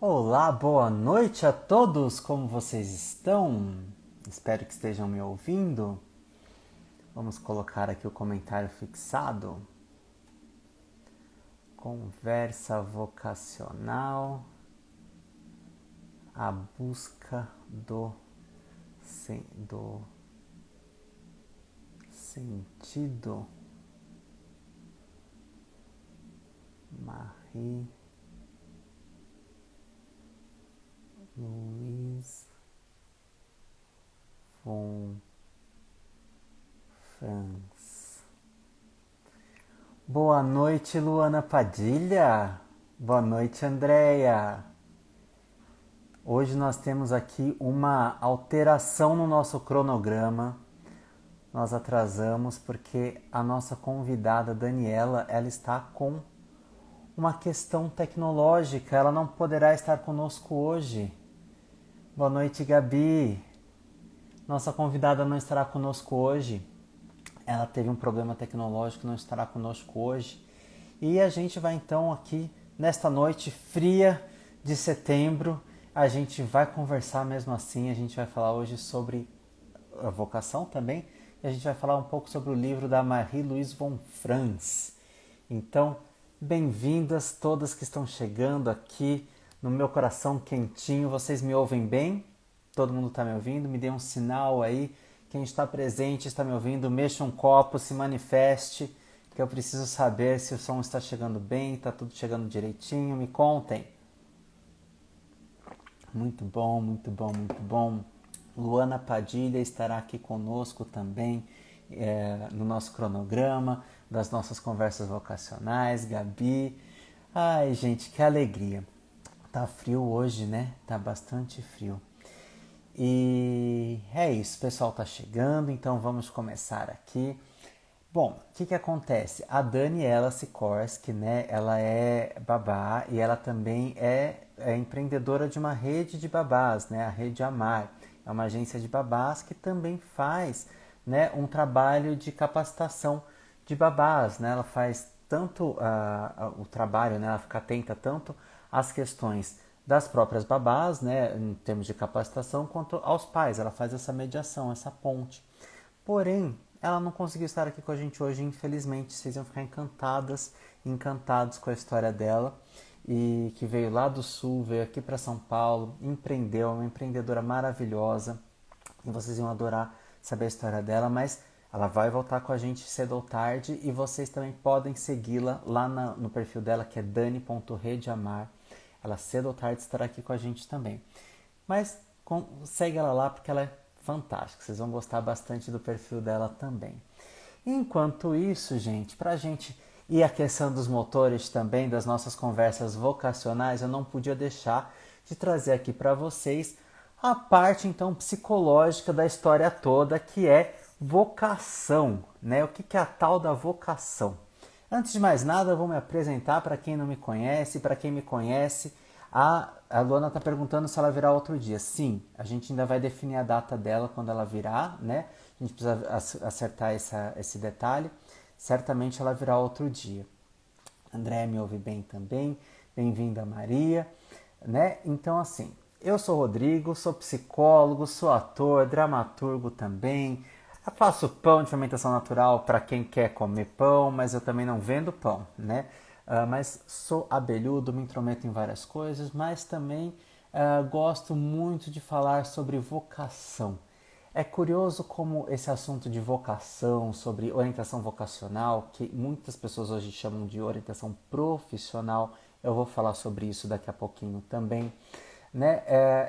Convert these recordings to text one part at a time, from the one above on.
Olá, boa noite a todos, como vocês estão? Espero que estejam me ouvindo. Vamos colocar aqui o comentário fixado. Conversa vocacional, a busca do sentido. Marie Louise von Franz. Boa noite, Luana Padilha. Boa noite, Andréia. Hoje nós temos aqui uma alteração no nosso cronograma. Nós atrasamos porque a nossa convidada Daniela, ela está com uma questão tecnológica, ela não poderá estar conosco hoje. Boa noite, Gabi. Nossa convidada não estará conosco hoje. Ela teve um problema tecnológico, não estará conosco hoje. E a gente vai então aqui, nesta noite fria de setembro, a gente vai conversar mesmo assim, a gente vai falar hoje sobre a vocação também, e a gente vai falar um pouco sobre o livro da Marie-Louise von Franz. Então, bem-vindas todas que estão chegando aqui no meu coração quentinho. Vocês me ouvem bem? Todo mundo está me ouvindo? Me dê um sinal aí. Quem está presente, está me ouvindo, mexa um copo, se manifeste, que eu preciso saber se o som está chegando bem, está tudo chegando direitinho. Me contem. Muito bom, muito bom, muito bom. Luana Padilha estará aqui conosco também no nosso cronograma das nossas conversas vocacionais. Gabi. Ai, gente, que alegria. Tá frio hoje, né? Tá bastante frio. E é isso, o pessoal tá chegando, então vamos começar aqui. Bom, o que acontece? A Daniela Sikorsky, né, ela é babá e ela também é empreendedora de uma rede de babás, né, a Rede Amar. É uma agência de babás que também faz, né, um trabalho de capacitação de babás, né, ela faz tanto o trabalho, né, ela fica atenta tanto às questões das próprias babás, né, em termos de capacitação, quanto aos pais. Ela faz essa mediação, essa ponte. Porém, ela não conseguiu estar aqui com a gente hoje, infelizmente. Vocês vão ficar encantadas, encantados com a história dela. E que veio lá do Sul, veio aqui para São Paulo, empreendeu, é uma empreendedora maravilhosa. E vocês iam adorar saber a história dela, mas ela vai voltar com a gente cedo ou tarde. E vocês também podem segui-la lá no perfil dela, que é dani.redeamar. Ela cedo ou tarde estará aqui com a gente também. Mas segue ela lá porque ela é fantástica. Vocês vão gostar bastante do perfil dela também. Enquanto isso, gente, para a gente ir aquecendo os motores também das nossas conversas vocacionais, eu não podia deixar de trazer aqui para vocês a parte então psicológica da história toda, que é vocação, né? O que é a tal da vocação? Antes de mais nada, eu vou me apresentar para quem não me conhece, para quem me conhece. A Luana está perguntando se ela virá outro dia. Sim, a gente ainda vai definir a data dela quando ela virá, né? A gente precisa acertar esse detalhe. Certamente ela virá outro dia. André me ouve bem também. Bem-vinda, Maria. Né? Então, assim, eu sou Rodrigo, sou psicólogo, sou ator, dramaturgo também. Eu faço pão de fermentação natural para quem quer comer pão, mas eu também não vendo pão, né? Mas sou abelhudo, me intrometo em várias coisas, mas também gosto muito de falar sobre vocação. É curioso como esse assunto de vocação, sobre orientação vocacional, que muitas pessoas hoje chamam de orientação profissional, eu vou falar sobre isso daqui a pouquinho também. Né?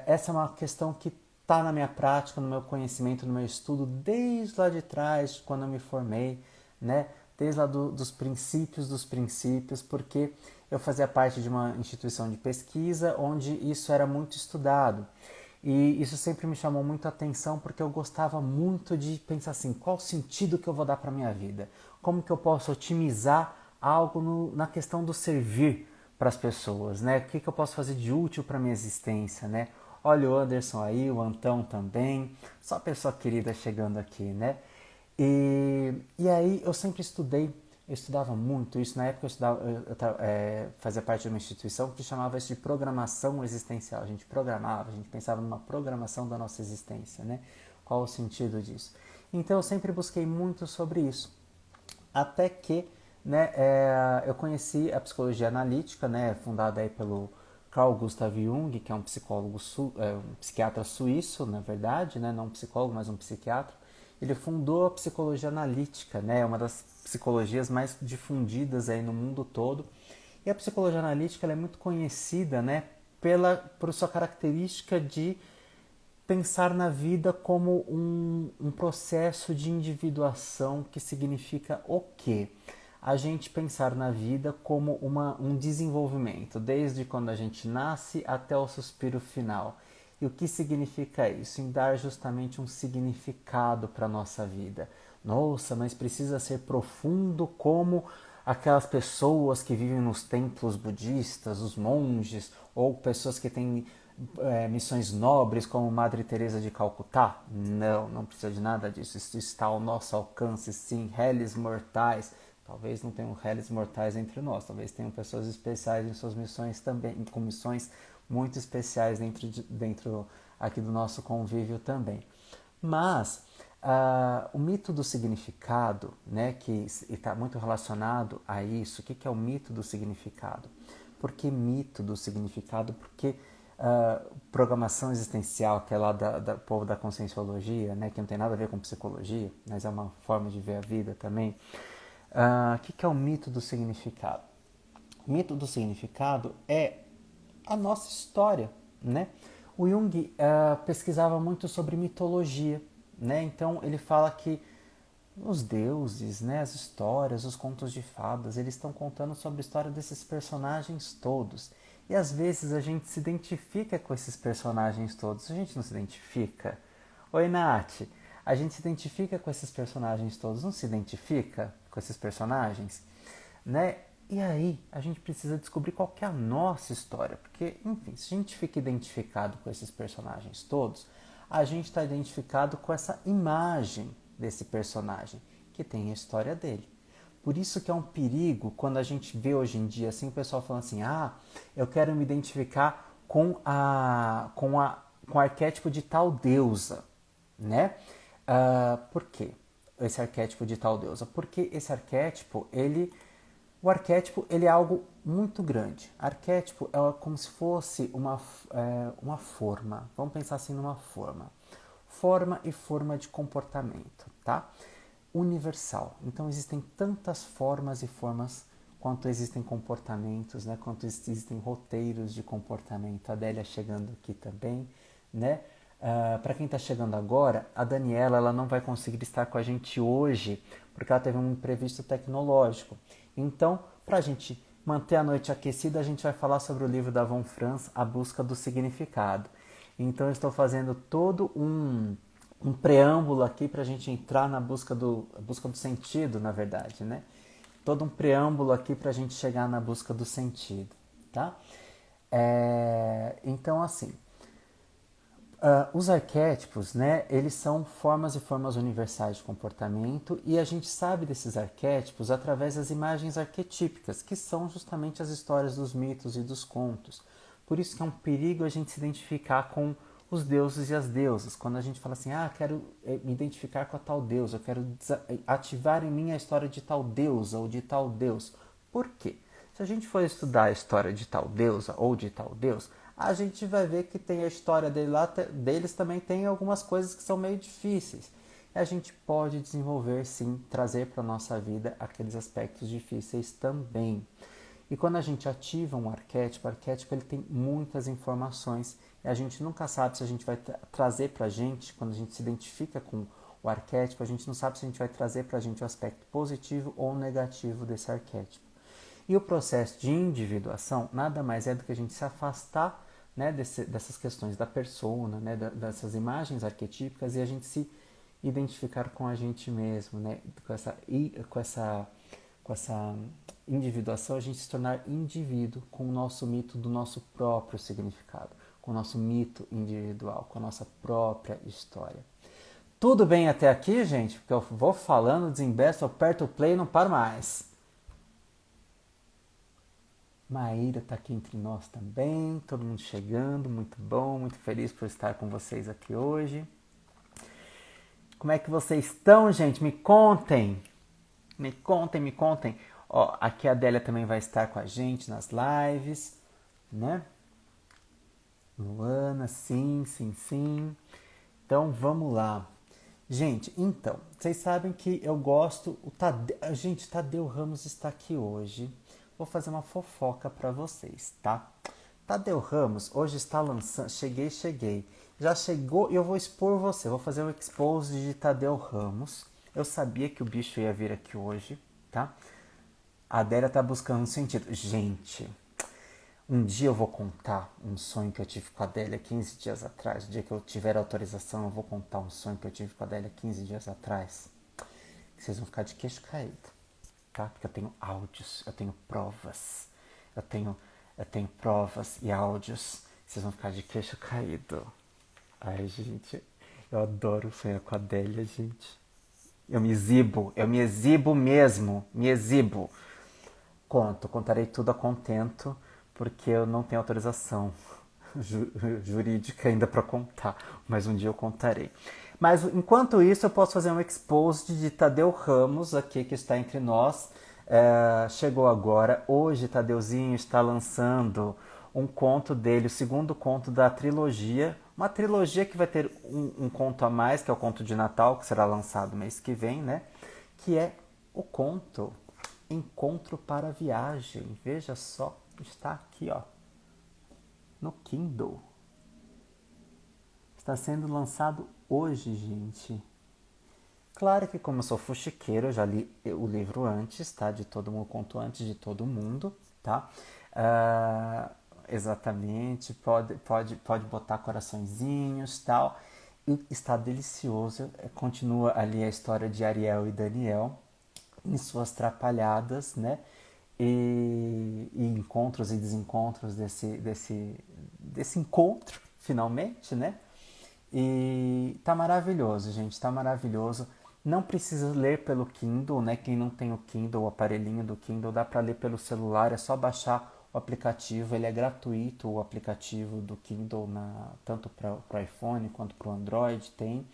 Essa é uma questão que está na minha prática, no meu conhecimento, no meu estudo, desde lá de trás, quando eu me formei, né? Desde lá dos princípios, porque eu fazia parte de uma instituição de pesquisa onde isso era muito estudado. E isso sempre me chamou muito a atenção porque eu gostava muito de pensar assim, qual o sentido que eu vou dar para a minha vida? Como que eu posso otimizar algo na questão do servir para as pessoas, né? O que eu posso fazer de útil para a minha existência, né? Olha o Anderson aí, o Antão também, só pessoa querida chegando aqui, né? E aí eu sempre estudei Eu estudava muito isso. Na época eu fazia parte de uma instituição que chamava isso de programação existencial. A gente programava, a gente pensava numa programação da nossa existência, né? Qual o sentido disso? Então eu sempre busquei muito sobre isso. Até que, né, eu conheci a psicologia analítica, né, fundada aí pelo Carl Gustav Jung, que é um psicólogo, um psiquiatra suíço, na verdade, né, não um psicólogo, mas um psiquiatra. Ele fundou a psicologia analítica, né, uma das psicologias mais difundidas aí no mundo todo. E a psicologia analítica ela é muito conhecida, né, por sua característica de pensar na vida como um processo de individuação, que significa o quê? A gente pensar na vida como um desenvolvimento, desde quando a gente nasce até o suspiro final. E o que significa isso? Em dar justamente um significado para a nossa vida. Nossa, mas precisa ser profundo como aquelas pessoas que vivem nos templos budistas, os monges, ou pessoas que têm missões nobres como Madre Teresa de Calcutá? Não, não precisa de nada disso. Isso está ao nosso alcance, sim. Réis mortais. Talvez não tenham réis mortais entre nós. Talvez tenham pessoas especiais em suas missões também, com missões muito especiais dentro aqui do nosso convívio também. Mas o mito do significado, né, que está muito relacionado a isso. O que é o mito do significado? Por que mito do significado? Porque programação existencial, que é lá do povo da conscienciologia, né, que não tem nada a ver com psicologia, mas é uma forma de ver a vida também. O que é o mito do significado? O mito do significado é a nossa história, né? O Jung pesquisava muito sobre mitologia, né? Então ele fala que os deuses, né, as histórias, os contos de fadas, eles estão contando sobre a história desses personagens todos. E às vezes a gente se identifica com esses personagens todos. A gente não se identifica? Oi, Nath. A gente se identifica com esses personagens todos, não se identifica com esses personagens? Né? E aí a gente precisa descobrir qual que é a nossa história. Porque, enfim, se a gente fica identificado com esses personagens todos, a gente está identificado com essa imagem desse personagem, que tem a história dele. Por isso que é um perigo quando a gente vê hoje em dia assim, o pessoal falando assim, eu quero me identificar com o arquétipo de tal deusa, né? Por quê? Esse arquétipo de tal deusa? Porque esse arquétipo, o arquétipo ele é algo muito grande. Arquétipo é como se fosse uma forma. Vamos pensar assim numa forma. Forma e forma de comportamento, tá? Universal. Então existem tantas formas e formas quanto existem comportamentos, né? Quanto existem roteiros de comportamento. A Adélia chegando aqui também, né? Para quem está chegando agora, a Daniela ela não vai conseguir estar com a gente hoje porque ela teve um imprevisto tecnológico. Então, para a gente manter a noite aquecida, a gente vai falar sobre o livro da Von Franz, A Busca do Significado. Então, eu estou fazendo todo um preâmbulo aqui para a gente entrar na busca do sentido, na verdade, né? Todo um preâmbulo aqui para a gente chegar na busca do sentido, tá? Então, assim, os arquétipos, né, eles são formas e formas universais de comportamento e a gente sabe desses arquétipos através das imagens arquetípicas, que são justamente as histórias dos mitos e dos contos. Por isso que é um perigo a gente se identificar com os deuses e as deusas. Quando a gente fala assim, quero me identificar com a tal deusa, eu quero ativar em mim a história de tal deusa ou de tal deus. Por quê? Se a gente for estudar a história de tal deusa ou de tal deus, a gente vai ver que tem a história deles também tem algumas coisas que são meio difíceis. E a gente pode desenvolver, sim, trazer para a nossa vida aqueles aspectos difíceis também. E quando a gente ativa um arquétipo, o arquétipo ele tem muitas informações e a gente nunca sabe se a gente vai trazer para a gente, quando a gente se identifica com o arquétipo, a gente não sabe se a gente vai trazer para a gente o aspecto positivo ou negativo desse arquétipo. E o processo de individuação nada mais é do que a gente se afastar, né, dessas questões da persona, né, dessas imagens arquetípicas e a gente se identificar com a gente mesmo, né, com essa individuação, a gente se tornar indivíduo com o nosso mito do nosso próprio significado, com o nosso mito individual, com a nossa própria história. Tudo bem até aqui, gente? Porque eu vou falando, desembeço, aperto o play e não paro mais. Maíra está aqui entre nós também, todo mundo chegando, muito bom, muito feliz por estar com vocês aqui hoje. Como é que vocês estão, gente? Me contem! Me contem, me contem. Ó, aqui a Adélia também vai estar com a gente nas lives, né? Luana, sim, sim, sim. Então, vamos lá. Gente, então, vocês sabem que eu gosto... Gente, Tadeu Ramos está aqui hoje. Vou fazer uma fofoca para vocês, tá? Tadeu Ramos hoje está lançando... Cheguei. Já chegou e eu vou expor você. Vou fazer um expose de Tadeu Ramos. Eu sabia que o bicho ia vir aqui hoje, tá? A Adélia tá buscando um sentido. Gente, um dia eu vou contar um sonho que eu tive com a Adélia 15 dias atrás. O dia que eu tiver autorização, eu vou contar um sonho que eu tive com a Adélia 15 dias atrás. Vocês vão ficar de queixo caído, tá? Porque eu tenho áudios, eu tenho provas. Eu tenho provas e áudios. Vocês vão ficar de queixo caído. Ai, gente, eu adoro sonhar com a Adélia, gente. Eu me exibo mesmo, me exibo. Contarei tudo a contento, porque eu não tenho autorização jurídica ainda para contar, mas um dia eu contarei. Mas enquanto isso, eu posso fazer um expose de Tadeu Ramos aqui, que está entre nós. Chegou agora. Hoje, Tadeuzinho está lançando um conto dele, o segundo conto da trilogia. Uma trilogia que vai ter um conto a mais, que é o conto de Natal, que será lançado mês que vem, né? Que é o conto Encontro para Viagem. Veja só, está aqui, ó, no Kindle. Está sendo lançado hoje, gente. Claro que como eu sou fuxiqueiro, eu já li o livro antes, tá? De todo mundo, conto antes de todo mundo, tá? Exatamente, pode botar coraçõezinhos, tal. E está delicioso. Continua ali a história de Ariel e Daniel em suas trapalhadas, né? E encontros e desencontros desse encontro, finalmente, né? E tá maravilhoso, gente, tá maravilhoso. Não precisa ler pelo Kindle, né? Quem não tem o Kindle, o aparelhinho do Kindle, dá para ler pelo celular, é só baixar o aplicativo, ele é gratuito, o aplicativo do Kindle, tanto para o iPhone quanto para o Android tem.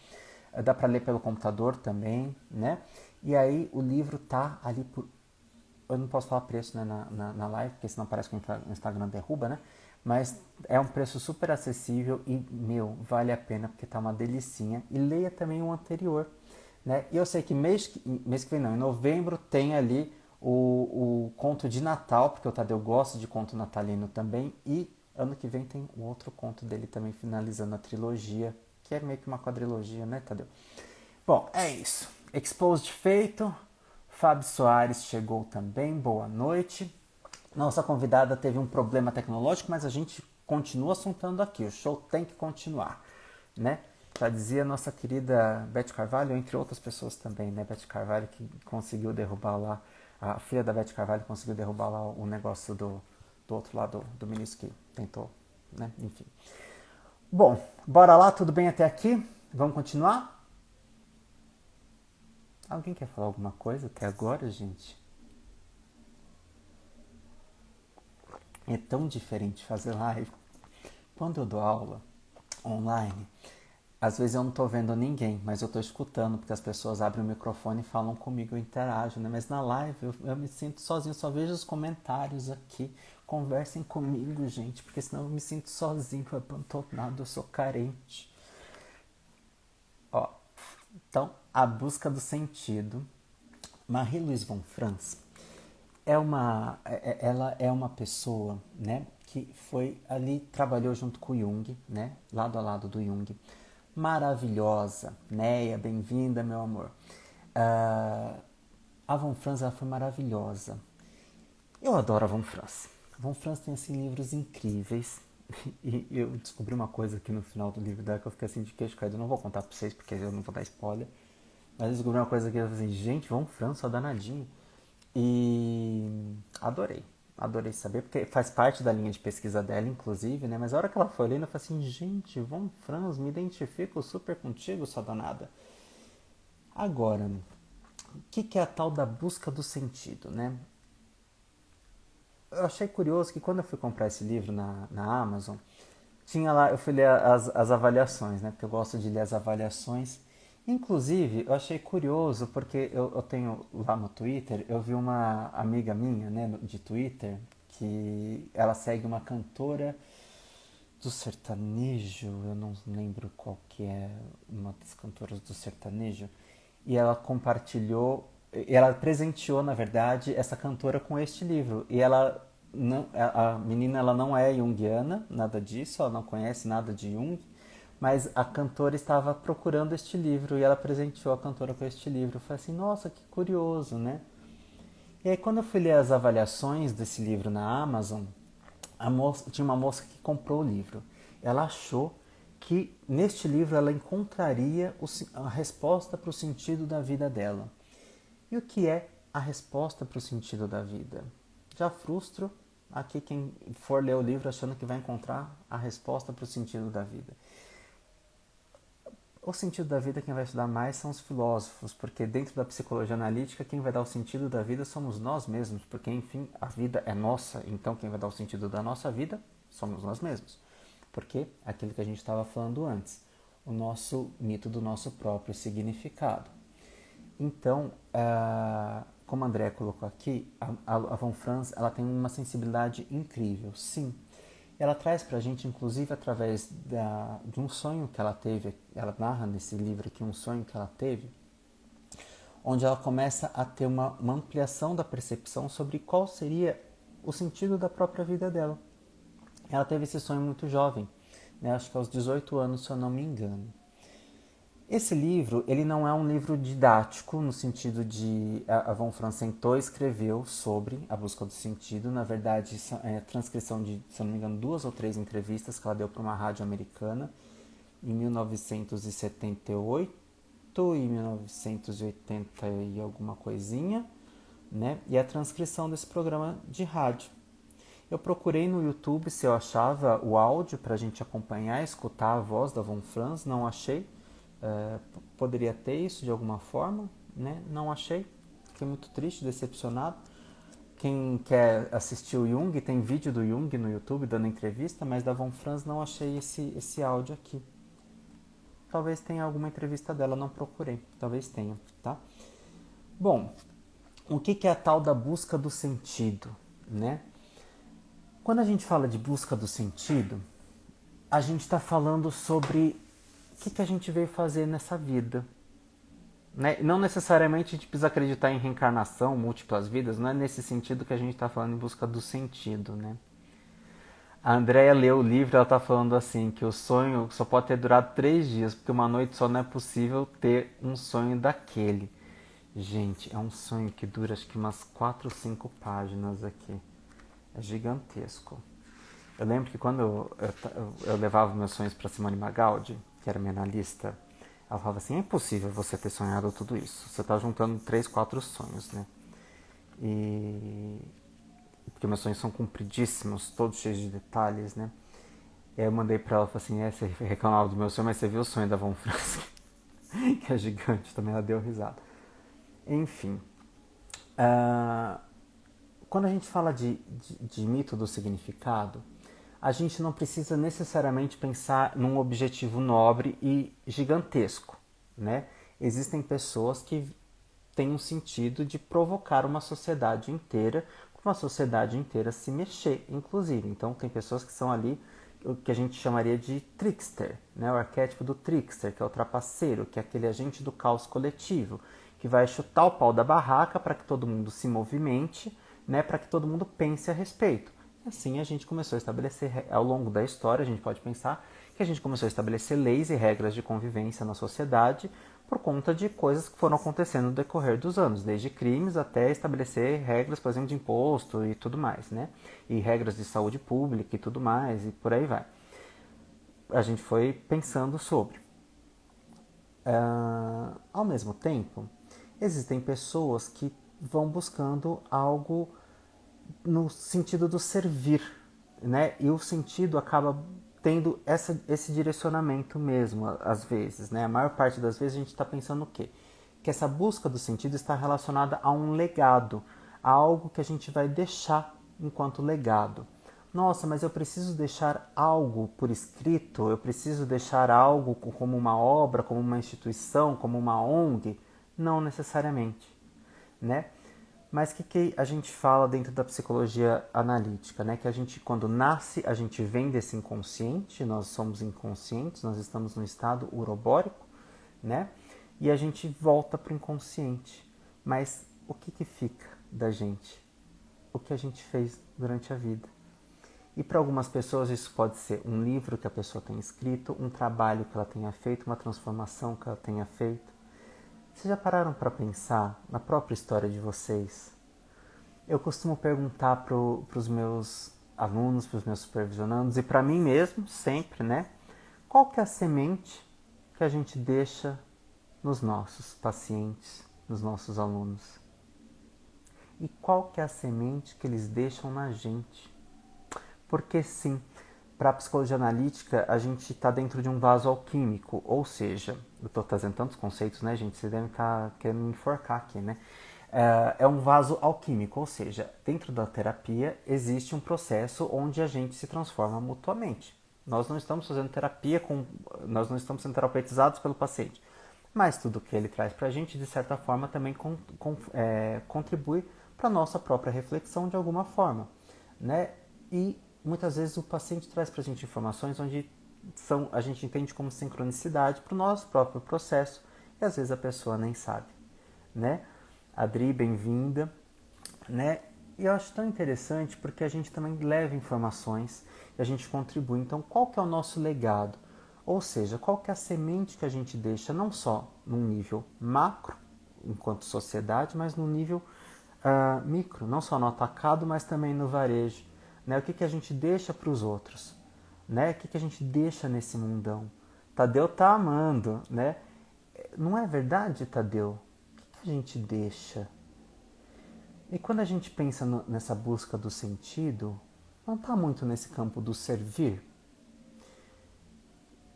Dá para ler pelo computador também, né? E aí o livro tá ali por... Eu não posso falar preço, né, na live, porque senão parece que o Instagram derruba, né? Mas é um preço super acessível e, vale a pena, porque tá uma delicinha. E leia também o anterior, né? E eu sei que mês que vem não, em novembro tem ali o conto de Natal, porque o Tadeu gosta de conto natalino também. E ano que vem tem o outro conto dele também, finalizando a trilogia, que é meio que uma quadrilogia, né, Tadeu? Bom, é isso. Exposed feito. Fábio Soares chegou também. Boa noite. Nossa convidada teve um problema tecnológico, mas a gente continua assuntando aqui. O show tem que continuar, né? Já dizia nossa querida Beth Carvalho, entre outras pessoas também, né? Beth Carvalho que conseguiu derrubar lá, a filha da Beth Carvalho conseguiu derrubar lá o negócio do outro lado do ministro que tentou, né? Enfim. Bom, bora lá, tudo bem até aqui? Vamos continuar? Alguém quer falar alguma coisa até agora, gente? É tão diferente fazer live. Quando eu dou aula online, às vezes eu não estou vendo ninguém, mas eu estou escutando, porque as pessoas abrem o microfone e falam comigo, eu interajo, né? Mas na live eu me sinto sozinho, só vejo os comentários aqui. Conversem comigo, gente, porque senão eu me sinto sozinho, abandonado, eu sou carente. Ó, então, A Busca do Sentido. Marie-Louise von Franz ela é uma pessoa, né, que foi ali, trabalhou junto com o Jung, né, lado a lado do Jung. Maravilhosa, Neia, bem-vinda, meu amor. A Von Franz, ela foi maravilhosa. Eu adoro a Von Franz. A Von Franz tem assim, livros incríveis. E eu descobri uma coisa aqui no final do livro dela que eu fiquei assim de queixo caído. Eu não vou contar pra vocês porque eu não vou dar spoiler. Mas eu descobri uma coisa que eu falei assim, gente, Von Franz, só danadinho. E adorei saber, porque faz parte da linha de pesquisa dela, inclusive, né? Mas a hora que ela foi lendo, eu falei assim, gente, Von Franz, me identifico super contigo, sua danada. Agora, o que é a tal da busca do sentido, né? eu achei curioso que quando eu fui comprar esse livro na Amazon, tinha lá, eu fui ler as avaliações, né? Porque eu gosto de ler as avaliações. Inclusive, eu achei curioso porque eu tenho lá no Twitter, eu vi uma amiga minha, né, de Twitter, que ela segue uma cantora do sertanejo, eu não lembro qual que é uma das cantoras do sertanejo, e ela compartilhou, ela presenteou, na verdade, essa cantora com este livro. E ela não, a menina ela não é junguiana, nada disso, ela não conhece nada de Jung, mas a cantora estava procurando este livro e ela presenteou a cantora com este livro. Eu falei assim, nossa, que curioso, né? E aí quando eu fui ler as avaliações desse livro na Amazon, tinha uma moça que comprou o livro. Ela achou que neste livro ela encontraria a resposta para o sentido da vida dela. E o que é a resposta para o sentido da vida? Já frustro aqui quem for ler o livro achando que vai encontrar a resposta para o sentido da vida. O sentido da vida quem vai estudar mais são os filósofos, porque dentro da psicologia analítica quem vai dar o sentido da vida somos nós mesmos, porque enfim a vida é nossa, então quem vai dar o sentido da nossa vida somos nós mesmos. Porque aquilo que a gente estava falando antes, o nosso mito do nosso próprio significado. Então, como a Andrea colocou aqui, a Von Franz ela tem uma sensibilidade incrível, sim. Ela traz para a gente, inclusive, através de um sonho que ela teve, ela narra nesse livro aqui um sonho que ela teve, onde ela começa a ter uma ampliação da percepção sobre qual seria o sentido da própria vida dela. Ela teve esse sonho muito jovem, né? Acho que aos 18 anos, se eu não me engano. Esse livro, ele não é um livro didático, no sentido de a Von Franz sentou e escreveu sobre a busca do sentido. Na verdade, é transcrição de, se eu não me engano, 2 ou 3 entrevistas que ela deu para uma rádio americana em 1978 e 1980 e alguma coisinha, né? E a transcrição desse programa de rádio. Eu procurei no YouTube se eu achava o áudio para a gente acompanhar, escutar a voz da Von Franz, não achei. Poderia ter isso de alguma forma, né? Não achei. Fiquei muito triste, decepcionado. Quem quer assistir o Jung, tem vídeo do Jung no YouTube dando entrevista, mas da Von Franz não achei esse áudio aqui. Talvez tenha alguma entrevista dela, não procurei. Talvez tenha, tá? Bom, o que é a tal da busca do sentido, né? Quando a gente fala de busca do sentido, a gente está falando sobre o que a gente veio fazer nessa vida. Né? Não necessariamente a gente precisa acreditar em reencarnação, múltiplas vidas, não é nesse sentido que a gente está falando em busca do sentido. Né? A Andrea leu o livro, ela está falando assim, que o sonho só pode ter durado 3 dias, porque uma noite só não é possível ter um sonho daquele. Gente, é um sonho que dura acho que umas 4 ou 5 páginas aqui. É gigantesco. Eu lembro que quando eu levava meus sonhos para Simone Magaldi, que era minha analista, ela falava assim, é impossível você ter sonhado tudo isso. Você está juntando 3, 4 sonhos, né? Porque meus sonhos são compridíssimos, todos cheios de detalhes, né? E aí eu mandei para ela, falei assim, você reclamava do meu sonho, mas você viu o sonho da Von Franz, que é gigante, também ela deu risada. Enfim, quando a gente fala de mito do significado, a gente não precisa necessariamente pensar num objetivo nobre e gigantesco, né? Existem pessoas que têm um sentido de provocar uma sociedade inteira se mexer, inclusive. Então, tem pessoas que são ali o que a gente chamaria de trickster, né? O arquétipo do trickster, que é o trapaceiro, que é aquele agente do caos coletivo, que vai chutar o pau da barraca para que todo mundo se movimente, né? Para que todo mundo pense a respeito. Assim a gente começou a estabelecer, ao longo da história, a gente pode pensar que a gente começou a estabelecer leis e regras de convivência na sociedade por conta de coisas que foram acontecendo no decorrer dos anos, desde crimes até estabelecer regras, por exemplo, de imposto e tudo mais, né? E regras de saúde pública e tudo mais, e por aí vai. A gente foi pensando sobre. Ao mesmo tempo, existem pessoas que vão buscando algo no sentido do servir, né? E o sentido acaba tendo esse direcionamento mesmo, às vezes, né? A maior parte das vezes a gente está pensando o quê? Que essa busca do sentido está relacionada a um legado, a algo que a gente vai deixar enquanto legado. Nossa, mas eu preciso deixar algo por escrito, eu preciso deixar algo como uma obra, como uma instituição, como uma ONG? Não necessariamente, né? Mas o que a gente fala dentro da psicologia analítica, né? Que a gente, quando nasce, a gente vem desse inconsciente, nós somos inconscientes, nós estamos no estado urobórico, né? E a gente volta para o inconsciente. Mas o que fica da gente? O que a gente fez durante a vida. E para algumas pessoas isso pode ser um livro que a pessoa tenha escrito, um trabalho que ela tenha feito, uma transformação que ela tenha feito. Vocês já pararam para pensar na própria história de vocês? Eu costumo perguntar para os meus alunos, para os meus supervisionandos e para mim mesmo, sempre, né? Qual que é a semente que a gente deixa nos nossos pacientes, nos nossos alunos? E qual que é a semente que eles deixam na gente? Porque sim, para a psicologia analítica, a gente está dentro de um vaso alquímico, ou seja, eu estou trazendo tantos conceitos, né, gente? Vocês devem estar querendo me enforcar aqui, né? É um vaso alquímico, ou seja, dentro da terapia existe um processo onde a gente se transforma mutuamente. Nós não estamos fazendo terapia nós não estamos sendo terapeutizados pelo paciente, mas tudo que ele traz para a gente, de certa forma, também contribui para a nossa própria reflexão de alguma forma, né? E muitas vezes o paciente traz para a gente informações onde a gente entende como sincronicidade para o nosso próprio processo e às vezes a pessoa nem sabe, né? Adri, bem-vinda, né? E eu acho tão interessante porque a gente também leva informações e a gente contribui. Então, qual que é o nosso legado? Ou seja, qual que é a semente que a gente deixa não só num nível macro, enquanto sociedade, mas no nível micro, não só no atacado, mas também no varejo. Né? O que a gente deixa para os outros? Né? O que a gente deixa nesse mundão? Tadeu tá amando, né? Não é verdade, Tadeu? O que a gente deixa? E quando a gente pensa nessa busca do sentido, não está muito nesse campo do servir.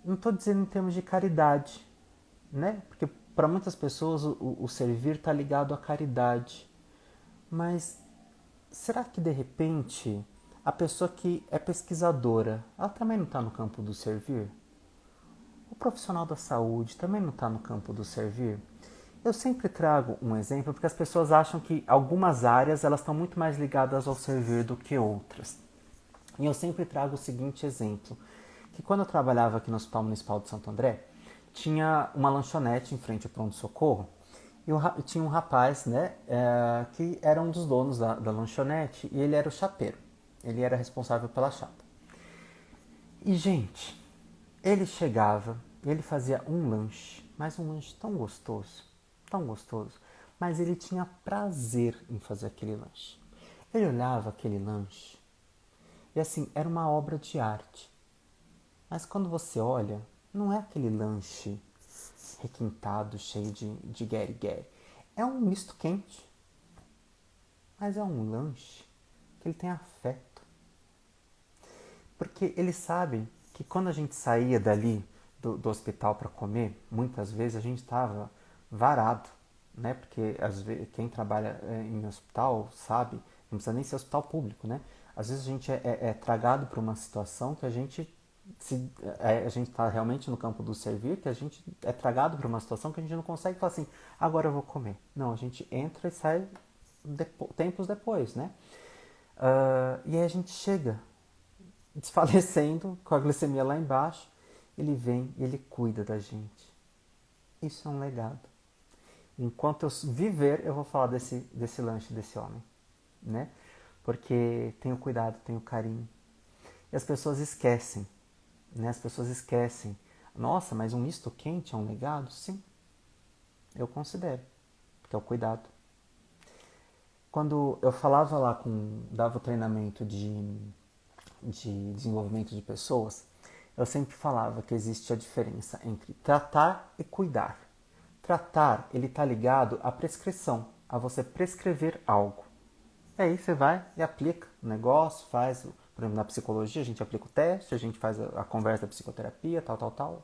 Não estou dizendo em termos de caridade, né? Porque para muitas pessoas o servir está ligado à caridade. Mas será que de repente a pessoa que é pesquisadora, ela também não está no campo do servir? O profissional da saúde também não está no campo do servir? Eu sempre trago um exemplo porque as pessoas acham que algumas áreas elas estão muito mais ligadas ao servir do que outras. E eu sempre trago o seguinte exemplo, que quando eu trabalhava aqui no Hospital Municipal de Santo André, tinha uma lanchonete em frente ao pronto-socorro e tinha um rapaz, né, que era um dos donos da lanchonete e ele era o chapeiro. Ele era responsável pela chapa. E, gente, ele chegava, ele fazia um lanche, mas um lanche tão gostoso, mas ele tinha prazer em fazer aquele lanche. Ele olhava aquele lanche e assim, era uma obra de arte. Mas quando você olha, não é aquele lanche requintado, cheio de gueri-gueri. É um misto quente, mas é um lanche que ele tem afeto. Porque ele sabe que quando a gente saía dali do hospital para comer, muitas vezes a gente estava varado, né? Porque às vezes, quem trabalha em hospital sabe, não precisa nem ser hospital público, né? Às vezes a gente é tragado por uma situação que a gente está realmente no campo do servir, que a gente é tragado por uma situação que a gente não consegue falar assim, agora eu vou comer. Não, a gente entra e sai tempos depois, né? E aí a gente chega desfalecendo, com a glicemia lá embaixo, ele vem e ele cuida da gente. Isso é um legado. Enquanto eu viver, eu vou falar desse lanche desse homem, né? Porque tenho cuidado, tenho carinho. E as pessoas esquecem, né? As pessoas esquecem. Nossa, mas um misto quente é um legado? Sim, eu considero, porque é o cuidado. Quando eu falava lá dava o treinamento de desenvolvimento de pessoas, eu sempre falava que existe a diferença entre tratar e cuidar. Tratar, ele está ligado à prescrição, a você prescrever algo. E aí você vai e aplica o negócio, faz, por exemplo, na psicologia a gente aplica o teste, a gente faz a conversa da psicoterapia, tal.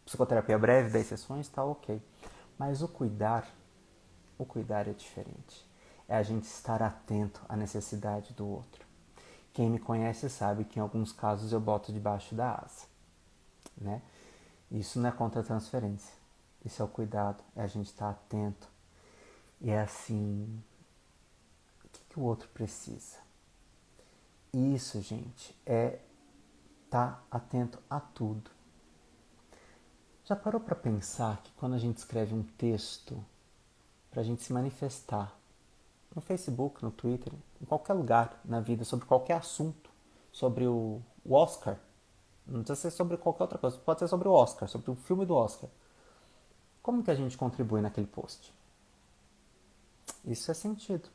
Psicoterapia breve, 10 sessões, tal, ok. Mas o cuidar é diferente. é a gente estar atento à necessidade do outro. Quem me conhece sabe que em alguns casos eu boto debaixo da asa, né? Isso não é contra-transferência. Isso é o cuidado, é a gente estar atento. E é assim, o que o outro precisa? Isso, gente, é estar atento a tudo. Já parou para pensar que quando a gente escreve um texto para a gente se manifestar no Facebook, no Twitter, em qualquer lugar na vida, sobre qualquer assunto, sobre o Oscar, não precisa ser sobre qualquer outra coisa, pode ser sobre o Oscar, sobre o filme do Oscar. Como que a gente contribui naquele post? Isso é sentido,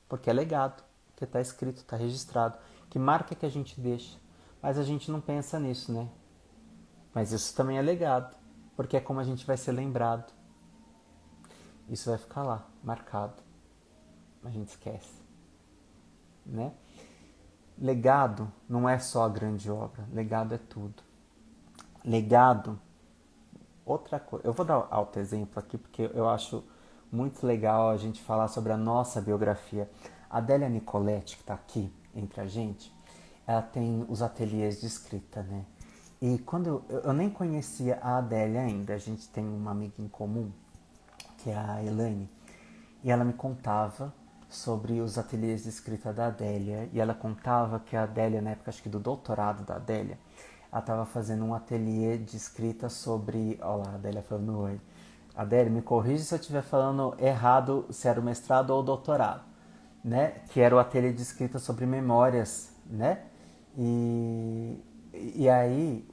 porque é legado, que está escrito, está registrado, que marca que a gente deixa. Mas a gente não pensa nisso, né? Mas isso também é legado, porque é como a gente vai ser lembrado. Isso vai ficar lá, marcado. A gente esquece, né? Legado não é só a grande obra, legado é tudo. Legado, outra coisa. Eu vou dar outro exemplo aqui porque eu acho muito legal a gente falar sobre a nossa biografia. A Adélia Nicoletti, que está aqui entre a gente, ela tem os ateliês de escrita, né? E quando eu nem conhecia a Adélia ainda, a gente tem uma amiga em comum, que é a Elaine, e ela me contava sobre os ateliês de escrita da Adélia, e ela contava que a Adélia, na época acho que do doutorado da Adélia, ela estava fazendo um ateliê de escrita sobre... Olha lá, a Adélia falando oi. Adélia, me corrija se eu estiver falando errado, se era o mestrado ou o doutorado, né? Que era o ateliê de escrita sobre memórias, né? E aí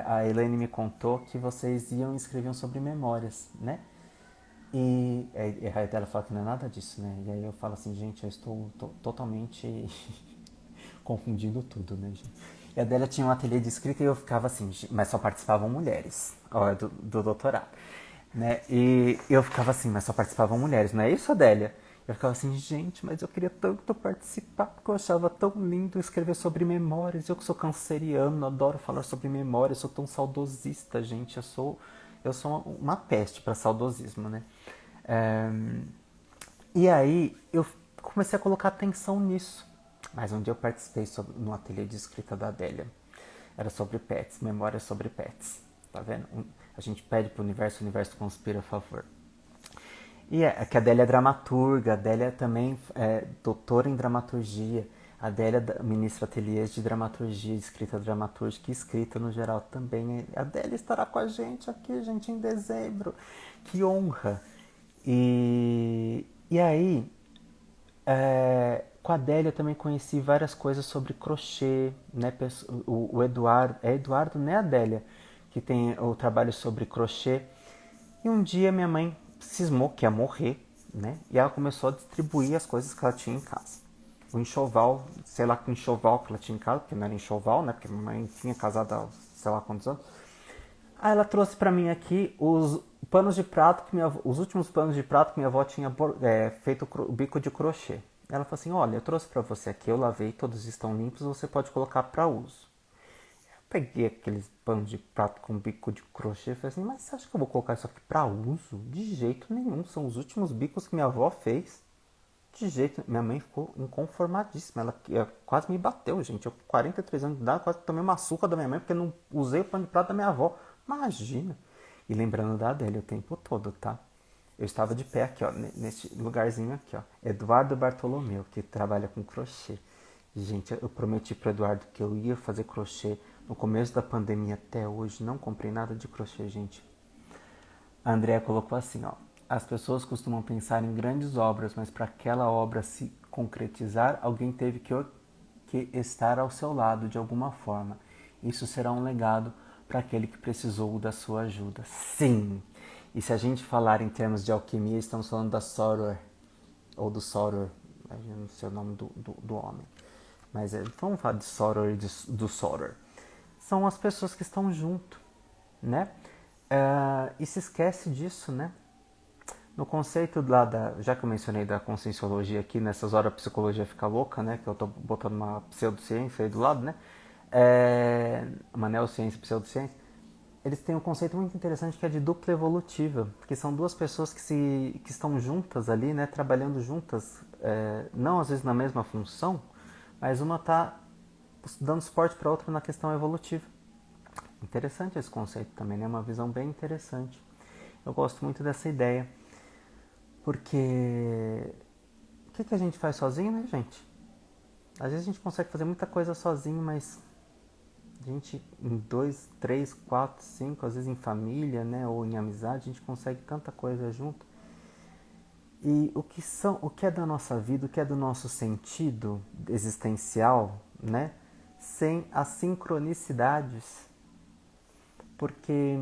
a Elaine me contou que vocês iam e escreviam sobre memórias, né? E a ela fala que não é nada disso, né? E aí eu falo assim, gente, eu estou totalmente confundindo tudo, né, gente? E a Adélia tinha um ateliê de escrita e eu ficava assim, mas só participavam mulheres, ó, do doutorado, né? E eu ficava assim, mas só participavam mulheres, não é isso, Adélia? Eu ficava assim, gente, mas eu queria tanto participar, porque eu achava tão lindo escrever sobre memórias. Eu que sou canceriano, adoro falar sobre memórias, sou tão saudosista, gente. Eu sou uma peste para saudosismo, né? É, e aí eu comecei a colocar atenção nisso. Mas um dia eu participei no ateliê de escrita da Adélia. Era sobre pets, memórias sobre pets. Tá vendo? A gente pede pro universo, o universo conspira a favor. E é que a Adélia é dramaturga, a Adélia também é doutora em dramaturgia, a Adélia ministra ateliês de dramaturgia, escrita dramatúrgica e escrita no geral também. A Adélia estará com a gente aqui, gente, em dezembro. Que honra! E aí, com a Adélia eu também conheci várias coisas sobre crochê, né? O Eduardo, é Eduardo, né, Adélia? Que tem o trabalho sobre crochê. E um dia minha mãe cismou que ia morrer, né? E ela começou a distribuir as coisas que ela tinha em casa. O enxoval, sei lá que enxoval que ela tinha em casa, porque não era enxoval, né? Porque minha mãe tinha casado há sei lá quantos anos. Aí ela trouxe pra mim aqui os panos de prato que os últimos panos de prato que minha avó tinha feito o bico de crochê. Ela falou assim, olha, eu trouxe pra você aqui, eu lavei, todos estão limpos, você pode colocar pra uso. Peguei aqueles panos de prato com bico de crochê e falei assim, mas você acha que eu vou colocar isso aqui pra uso? De jeito nenhum, são os últimos bicos que minha avó fez. De jeito, minha mãe ficou inconformadíssima, ela quase me bateu, gente. Eu com 43 anos de idade, quase tomei uma surra da minha mãe porque não usei o pano de prato da minha avó. Imagina. E lembrando da Adélia o tempo todo, tá? Eu estava de pé aqui, ó, nesse lugarzinho aqui, ó. Eduardo Bartolomeu, que trabalha com crochê. Gente, eu prometi pro Eduardo que eu ia fazer crochê no começo da pandemia até hoje. Não comprei nada de crochê, gente. A Andrea colocou assim, ó. As pessoas costumam pensar em grandes obras, mas para aquela obra se concretizar, alguém teve que estar ao seu lado de alguma forma. Isso será um legado para aquele que precisou da sua ajuda. Sim! E se a gente falar em termos de alquimia, estamos falando da Soror, ou do Soror, eu não sei o nome do homem. Mas vamos falar de Soror e do Soror. São as pessoas que estão junto, né? E se esquece disso, né? No conceito lá já que eu mencionei da conscienciologia aqui, nessas horas a psicologia fica louca, né? Que eu tô botando uma pseudociência aí do lado, né? Uma neociência, pseudociência. eles têm um conceito muito interessante que é de dupla evolutiva, que são duas pessoas que estão juntas ali, né, trabalhando juntas, não às vezes na mesma função, mas uma está dando suporte para a outra na questão evolutiva. Interessante esse conceito também, né? Uma visão bem interessante. Eu gosto muito dessa ideia, porque o que a gente faz sozinho, né, gente? Às vezes a gente consegue fazer muita coisa sozinho, mas a gente em 2, 3, 4, 5, às vezes em família, né, ou em amizade, a gente consegue tanta coisa junto. E o que é da nossa vida, o que é do nosso sentido existencial, né, sem as sincronicidades? Porque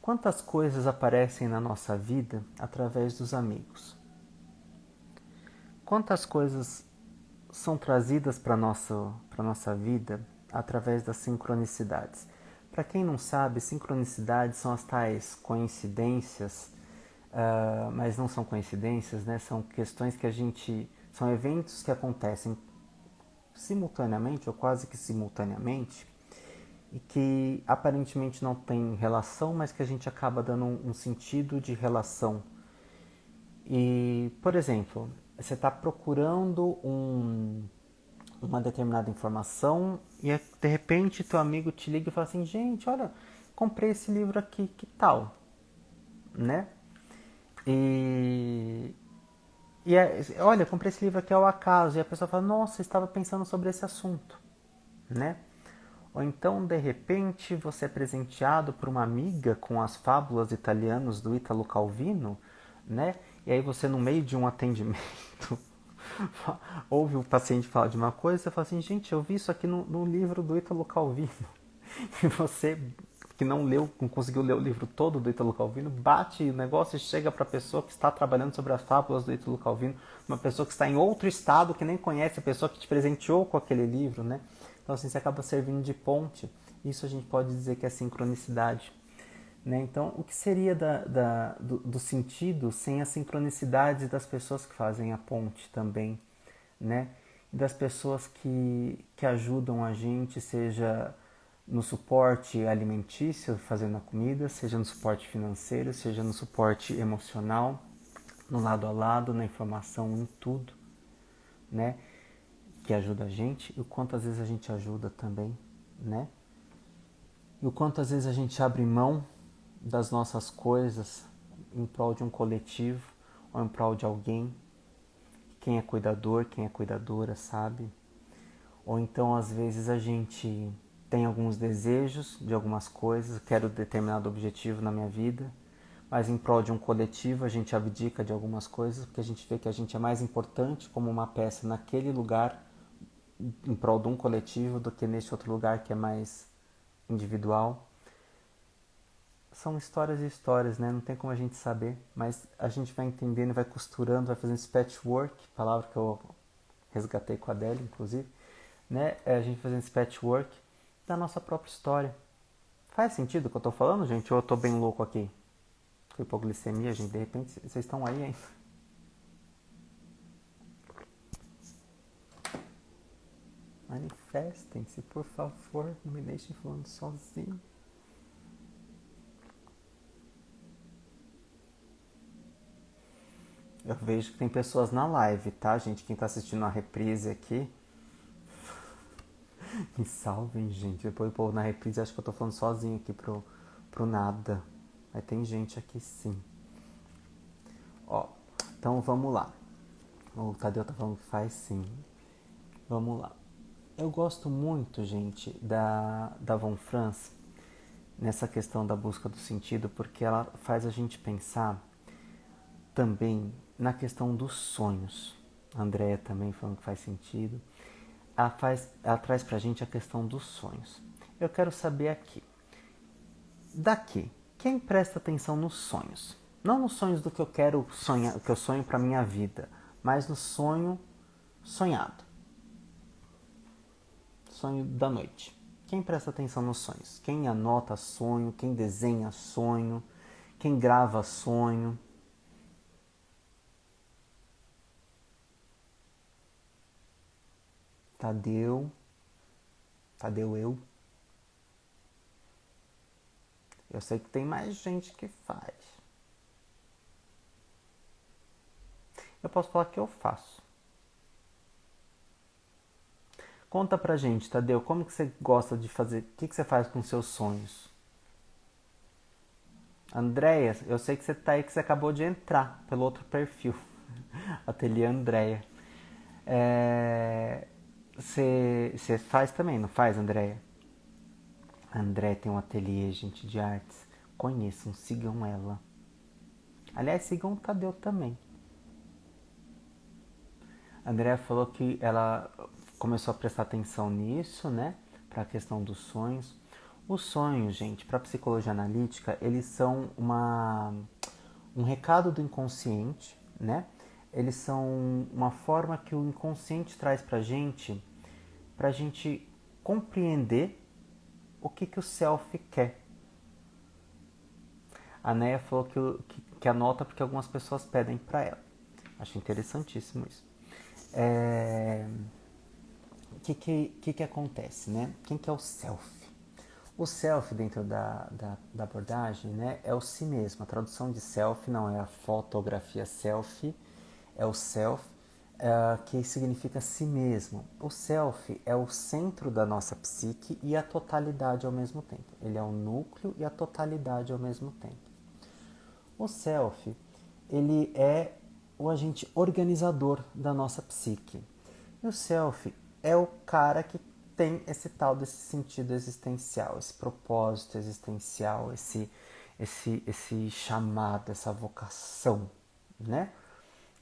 quantas coisas aparecem na nossa vida através dos amigos? Quantas coisas são trazidas para a nossa vida através das sincronicidades? Para quem não sabe, sincronicidades são as tais coincidências, mas não são coincidências, né? São questões que são eventos que acontecem simultaneamente ou quase que simultaneamente e que aparentemente não tem relação, mas que a gente acaba dando um sentido de relação. E, por exemplo, você está procurando uma determinada informação e de repente teu amigo te liga e fala assim, gente, olha, comprei esse livro aqui, que tal? Né? E, olha, comprei esse livro aqui ao acaso. E a pessoa fala, nossa, eu estava pensando sobre esse assunto, né? Ou então, de repente, você é presenteado por uma amiga com as fábulas italianas do Ítalo Calvino, né? E aí você, no meio de um atendimento, ouve o paciente falar de uma coisa, você fala assim, gente, eu vi isso aqui no livro do Ítalo Calvino. E você, que não leu, não conseguiu ler o livro todo do Ítalo Calvino, bate o negócio e chega para a pessoa que está trabalhando sobre as fábulas do Ítalo Calvino, uma pessoa que está em outro estado, que nem conhece a pessoa que te presenteou com aquele livro, né? Então, assim, você acaba servindo de ponte. Isso a gente pode dizer que é sincronicidade. Né? Então, o que seria do sentido sem as sincronicidades das pessoas que fazem a ponte também, né? E das pessoas que ajudam a gente, seja no suporte alimentício, fazendo a comida, seja no suporte financeiro, seja no suporte emocional, no lado a lado, na informação, em tudo, né? Que ajuda a gente e o quanto às vezes a gente ajuda também, né? E o quanto às vezes a gente abre mão das nossas coisas em prol de um coletivo ou em prol de alguém. Quem é cuidador, quem é cuidadora, sabe? Ou então às vezes a gente tem alguns desejos de algumas coisas, quero determinado objetivo na minha vida, mas em prol de um coletivo a gente abdica de algumas coisas porque a gente vê que a gente é mais importante como uma peça naquele lugar em prol de um coletivo do que neste outro lugar que é mais individual. São histórias e histórias, né? Não tem como a gente saber, mas a gente vai entendendo, vai costurando, vai fazendo esse patchwork, palavra que eu resgatei com a Adélia, inclusive, né? A gente fazendo esse patchwork da nossa própria história. Faz sentido o que eu tô falando, gente? Ou eu tô bem louco aqui? Com hipoglicemia, gente, de repente vocês estão aí, hein? Manifestem-se, por favor, não me deixem falando sozinho. Eu vejo que tem pessoas na live, tá, gente? Quem tá assistindo a reprise aqui, me salvem, gente. Depois o povo na reprise acha que eu tô falando sozinho aqui pro nada. Mas tem gente aqui sim. Ó, então vamos lá. O Tadeu tá falando que faz sim. Vamos lá. Eu gosto muito, gente, da Von Franz nessa questão da busca do sentido, porque ela faz a gente pensar também na questão dos sonhos. A Andrea também falando que faz sentido. Ela traz pra gente a questão dos sonhos. Eu quero saber aqui, daqui, quem presta atenção nos sonhos? Não nos sonhos do que eu quero sonhar, que eu sonho para minha vida, mas no sonho sonhado. Sonho da noite. Quem presta atenção nos sonhos? Quem anota sonho, quem desenha sonho, quem grava sonho. Tadeu eu. Eu sei que tem mais gente que faz. Eu posso falar que eu faço. Conta pra gente, Tadeu, como que você gosta de fazer? O que você faz com seus sonhos? Andréia, eu sei que você tá aí, que você acabou de entrar pelo outro perfil. Ateliê Andréia. Você faz também, não faz, Andréia? A Andréia tem um ateliê, gente, de artes. Conheçam, sigam ela. Aliás, sigam o Tadeu também. A Andrea falou que ela começou a prestar atenção nisso, né? Para a questão dos sonhos. Os sonhos, gente, para a psicologia analítica, eles são um recado do inconsciente, né? Eles são uma forma que o inconsciente traz para gente compreender o que o self quer. A Neia falou que anota porque algumas pessoas pedem para ela. Acho interessantíssimo isso. O que acontece, né? Quem que é o self? O self, dentro da abordagem, né, é o si mesmo. A tradução de self não é a fotografia selfie, é o self, que significa si mesmo. O self é o centro da nossa psique e a totalidade ao mesmo tempo. Ele é o núcleo e a totalidade ao mesmo tempo. O self, ele é o agente organizador da nossa psique. E o self é o cara que tem esse tal desse sentido existencial, esse propósito existencial, esse chamado, essa vocação, né?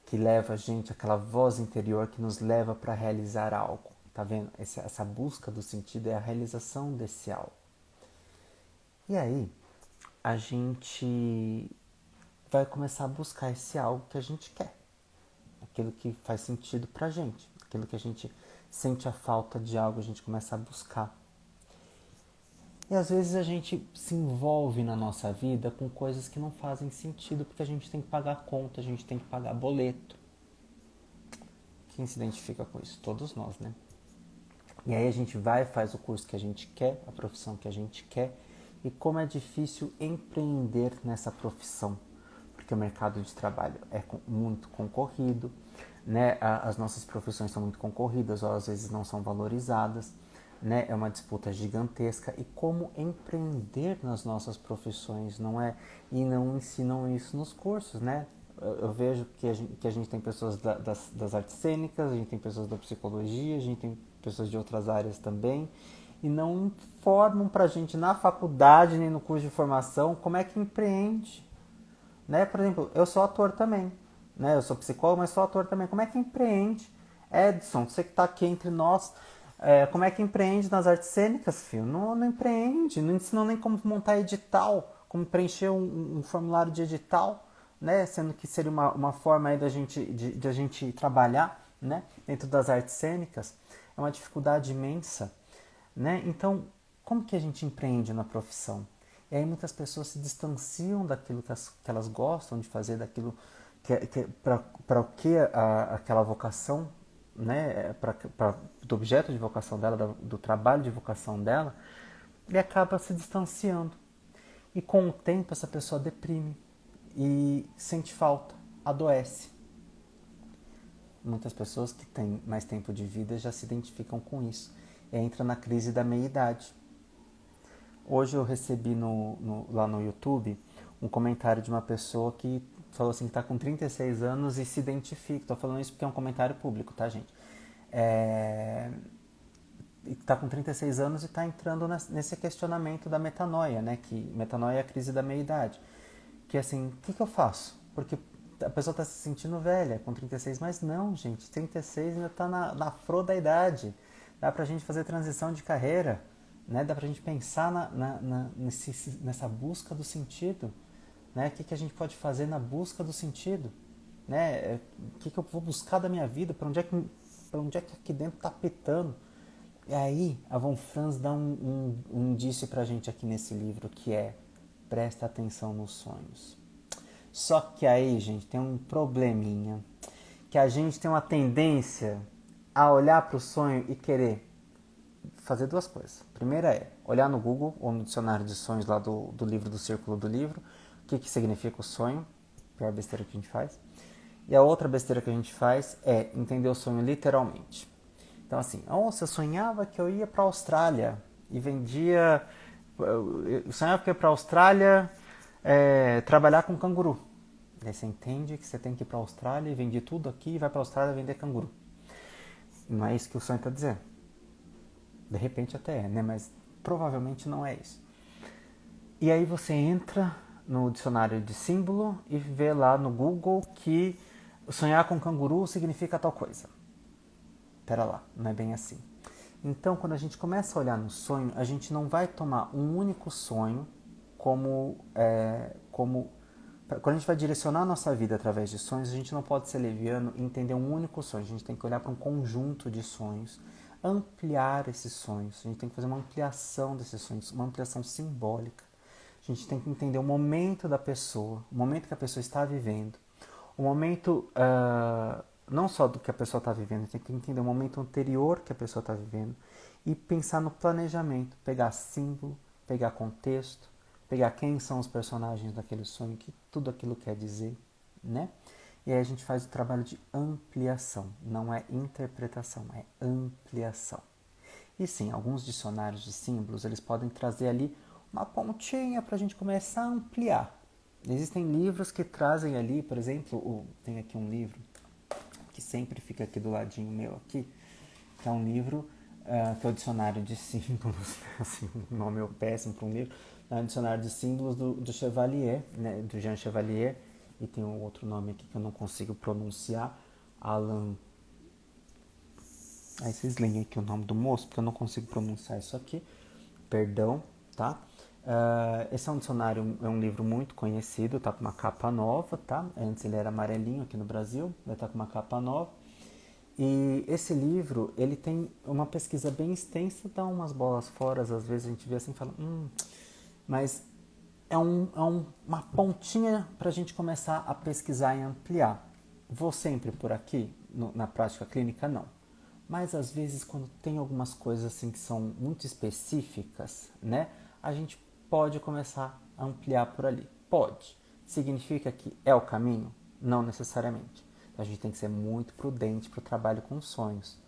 Que leva a gente, aquela voz interior que nos leva para realizar algo. Tá vendo? Essa busca do sentido é a realização desse algo. E aí, a gente vai começar a buscar esse algo que a gente quer. Aquilo que faz sentido pra gente. Aquilo que a gente sente a falta de algo, a gente começa a buscar. E às vezes a gente se envolve na nossa vida com coisas que não fazem sentido, porque a gente tem que pagar conta, a gente tem que pagar boleto. Quem se identifica com isso? Todos nós, né? E aí a gente vai, faz o curso que a gente quer, a profissão que a gente quer, e como é difícil empreender nessa profissão, porque o mercado de trabalho é muito concorrido, né? As nossas profissões são muito concorridas, ou às vezes não são valorizadas, né? É uma disputa gigantesca. E como empreender nas nossas profissões, não é? E não ensinam isso nos cursos, né? Eu vejo que a gente tem pessoas das artes cênicas, a gente tem pessoas da psicologia, a gente tem pessoas de outras áreas também, e não informam pra gente na faculdade nem no curso de formação como é que empreende, né? Por exemplo, eu sou ator também, né? Eu sou psicólogo, mas sou ator também. Como é que empreende? Edson, você que está aqui entre nós, como é que empreende nas artes cênicas, filho? Não, não empreende, não ensinam nem como montar edital, como preencher um formulário de edital, né? Sendo que seria uma forma aí de a gente trabalhar, né? Dentro das artes cênicas. É uma dificuldade imensa, né? Então, como que a gente empreende na profissão? E aí muitas pessoas se distanciam daquilo que elas gostam de fazer, daquilo para o que aquela vocação, né, do objeto de vocação dela, do trabalho de vocação dela, e acaba se distanciando. E com o tempo essa pessoa deprime e sente falta, adoece. Muitas pessoas que têm mais tempo de vida já se identificam com isso. E entra na crise da meia-idade. Hoje eu recebi lá no YouTube um comentário de uma pessoa que falou assim que está com 36 anos e se identifica. Estou falando isso porque é um comentário público, tá, gente? Está com 36 anos e está entrando nesse questionamento da metanoia, né? Que metanoia é a crise da meia-idade. Que assim, o que eu faço? Porque a pessoa está se sentindo velha com 36, mas não, gente, 36 ainda está na flor da idade. Dá pra gente fazer transição de carreira, né? Dá pra gente pensar nessa busca do sentido, né? O que a gente pode fazer na busca do sentido, né? O que eu vou buscar da minha vida? Para onde é que aqui dentro está pitando? E aí a Von Franz dá um indício pra gente aqui nesse livro, que é: presta atenção nos sonhos. Só que aí, gente, tem um probleminha, que a gente tem uma tendência a olhar para o sonho e querer fazer duas coisas. A primeira é olhar no Google ou no dicionário de sonhos lá do livro do Círculo do Livro, o que significa o sonho, pior besteira que a gente faz. E a outra besteira que a gente faz é entender o sonho literalmente. Então assim, você sonhava que eu ia para a Austrália e vendia... Eu sonhava que eu ia para a Austrália trabalhar com canguru. Daí você entende que você tem que ir para a Austrália e vender tudo aqui e vai para a Austrália vender canguru. Não é isso que o sonho está dizendo. De repente até é, né? Mas provavelmente não é isso. E aí você entra no dicionário de símbolo e vê lá no Google que sonhar com canguru significa tal coisa. Pera lá, não é bem assim. Então, quando a gente começa a olhar no sonho, a gente não vai tomar um único sonho como quando a gente vai direcionar a nossa vida através de sonhos, a gente não pode ser leviano e entender um único sonho. A gente tem que olhar para um conjunto de sonhos, ampliar esses sonhos. A gente tem que fazer uma ampliação desses sonhos, uma ampliação simbólica. A gente tem que entender o momento da pessoa, o momento que a pessoa está vivendo, o momento não só do que a pessoa está vivendo, a gente tem que entender o momento anterior que a pessoa está vivendo e pensar no planejamento, pegar símbolo, pegar contexto, pegar quem são os personagens daquele sonho, que tudo aquilo quer dizer, né? E aí a gente faz o trabalho de ampliação, não é interpretação, é ampliação. E sim, alguns dicionários de símbolos, eles podem trazer ali uma pontinha para a gente começar a ampliar. Existem livros que trazem ali, por exemplo, tem aqui um livro que sempre fica aqui do ladinho meu aqui, que é um livro que é o dicionário de símbolos, assim, o nome é péssimo para um livro, é o dicionário de símbolos do Chevalier, né, do Jean Chevalier, e tem um outro nome aqui que eu não consigo pronunciar, Alan... Aí vocês leem aqui o nome do moço, porque eu não consigo pronunciar isso aqui, perdão, tá? Esse é um dicionário, é um livro muito conhecido, tá com uma capa nova, tá? Antes ele era amarelinho aqui no Brasil, vai estar com uma capa nova. E esse livro, ele tem uma pesquisa bem extensa, dá umas bolas fora, às vezes a gente vê assim e fala, mas é uma pontinha para a gente começar a pesquisar e ampliar. Vou sempre por aqui, na prática clínica, não. Mas às vezes quando tem algumas coisas assim que são muito específicas, né, a gente pode começar a ampliar por ali. Pode. Significa que é o caminho? Não necessariamente. Então a gente tem que ser muito prudente para o trabalho com sonhos.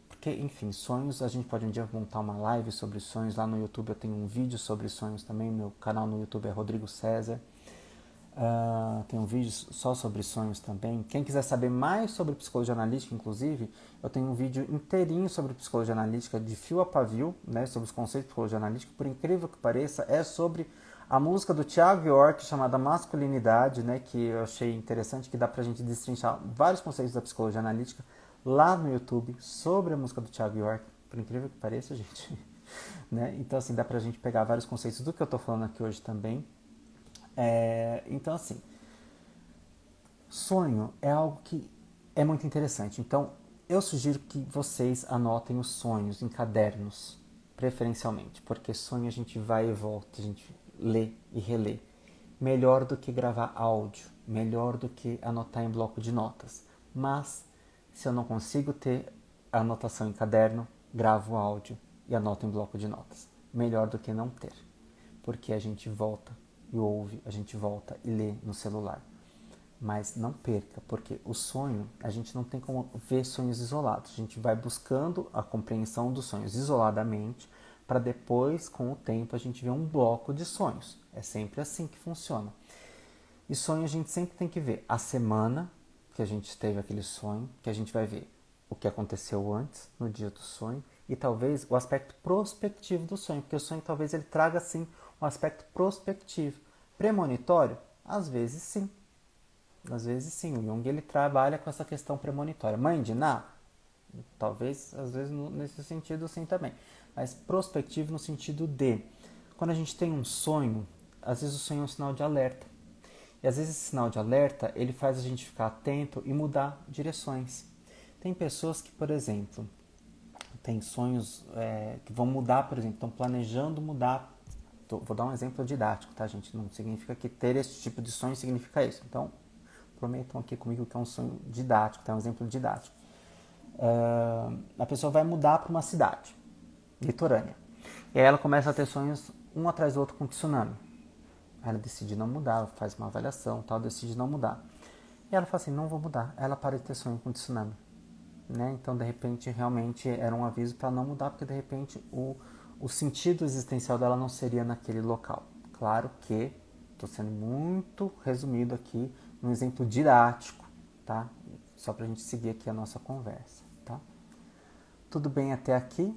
Porque, enfim, sonhos, a gente pode um dia montar uma live sobre sonhos. Lá no YouTube eu tenho um vídeo sobre sonhos também. Meu canal no YouTube é Rodrigo César. Tem um vídeo só sobre sonhos também. Quem quiser saber mais sobre psicologia analítica, inclusive, eu tenho um vídeo inteirinho sobre psicologia analítica, de fio a pavio, né, sobre os conceitos de psicologia analítica. Por incrível que pareça, é sobre a música do Thiago York, chamada Masculinidade, né, que eu achei interessante, que dá pra gente destrinchar vários conceitos da psicologia analítica lá no YouTube, sobre a música do Thiago York. Por incrível que pareça, gente. Né? Então, assim, dá pra gente pegar vários conceitos do que eu tô falando aqui hoje também. Então, assim, sonho é algo que é muito interessante. Então, eu sugiro que vocês anotem os sonhos em cadernos, preferencialmente, porque sonho a gente vai e volta, a gente lê e relê. Melhor do que gravar áudio, melhor do que anotar em bloco de notas. Mas, se eu não consigo ter a anotação em caderno, gravo o áudio e anoto em bloco de notas. Melhor do que não ter, porque a gente volta e ouve, a gente volta e lê no celular. Mas não perca, porque o sonho, a gente não tem como ver sonhos isolados. A gente vai buscando a compreensão dos sonhos isoladamente, para depois, com o tempo, a gente ver um bloco de sonhos. É sempre assim que funciona. E sonho a gente sempre tem que ver a semana que a gente teve aquele sonho, que a gente vai ver o que aconteceu antes, no dia do sonho, e talvez o aspecto prospectivo do sonho, porque o sonho talvez ele traga sim um aspecto prospectivo. Premonitório? Às vezes sim. Às vezes sim. O Jung ele trabalha com essa questão premonitória. Mãe de Ná? Talvez, às vezes, nesse sentido sim também. Mas prospectivo no sentido de, quando a gente tem um sonho, às vezes o sonho é um sinal de alerta. E às vezes esse sinal de alerta, ele faz a gente ficar atento e mudar direções. Tem pessoas que, por exemplo, têm sonhos que vão mudar, por exemplo, estão planejando mudar. Vou dar um exemplo didático, tá, gente? Não significa que ter esse tipo de sonho significa isso. Então, prometam aqui comigo que é um sonho didático, tá? Um exemplo didático. a pessoa vai mudar para uma cidade litorânea. E aí ela começa a ter sonhos um atrás do outro com tsunami. Ela decide não mudar, faz uma avaliação, tal, decide não mudar. E ela fala assim, não vou mudar. Ela para de ter sonho com tsunami. Né? Então, de repente, realmente era um aviso para não mudar, porque de repente o sentido existencial dela não seria naquele local. Claro que estou sendo muito resumido aqui, um exemplo didático, tá? Só para a gente seguir aqui a nossa conversa, tá? Tudo bem até aqui?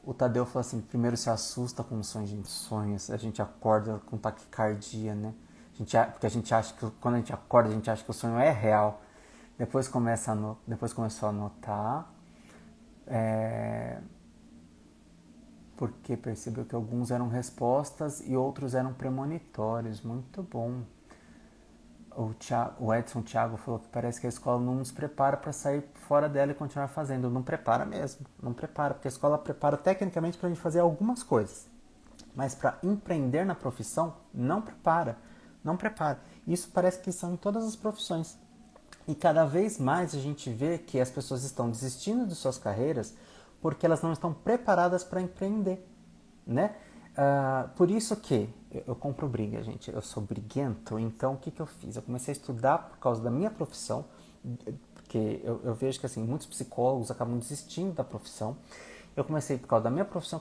O Tadeu falou assim, primeiro se assusta com sonhos, a gente acorda com taquicardia, né? Porque a gente acha que quando a gente acorda, a gente acha que o sonho é real. Depois começou a notar, porque percebeu que alguns eram respostas e outros eram premonitórios. Muito bom. O Edson Thiago falou que parece que a escola não nos prepara para sair fora dela e continuar fazendo. Não prepara mesmo, não prepara, porque a escola prepara tecnicamente para a gente fazer algumas coisas. Mas para empreender na profissão, não prepara, não prepara. Isso parece que são em todas as profissões. E cada vez mais a gente vê que as pessoas estão desistindo de suas carreiras porque elas não estão preparadas para empreender, né? Por isso que eu compro briga, gente. Eu sou briguento, então o que eu fiz? Eu comecei a estudar por causa da minha profissão, porque eu vejo que assim, muitos psicólogos acabam desistindo da profissão. Eu comecei, por causa da minha profissão,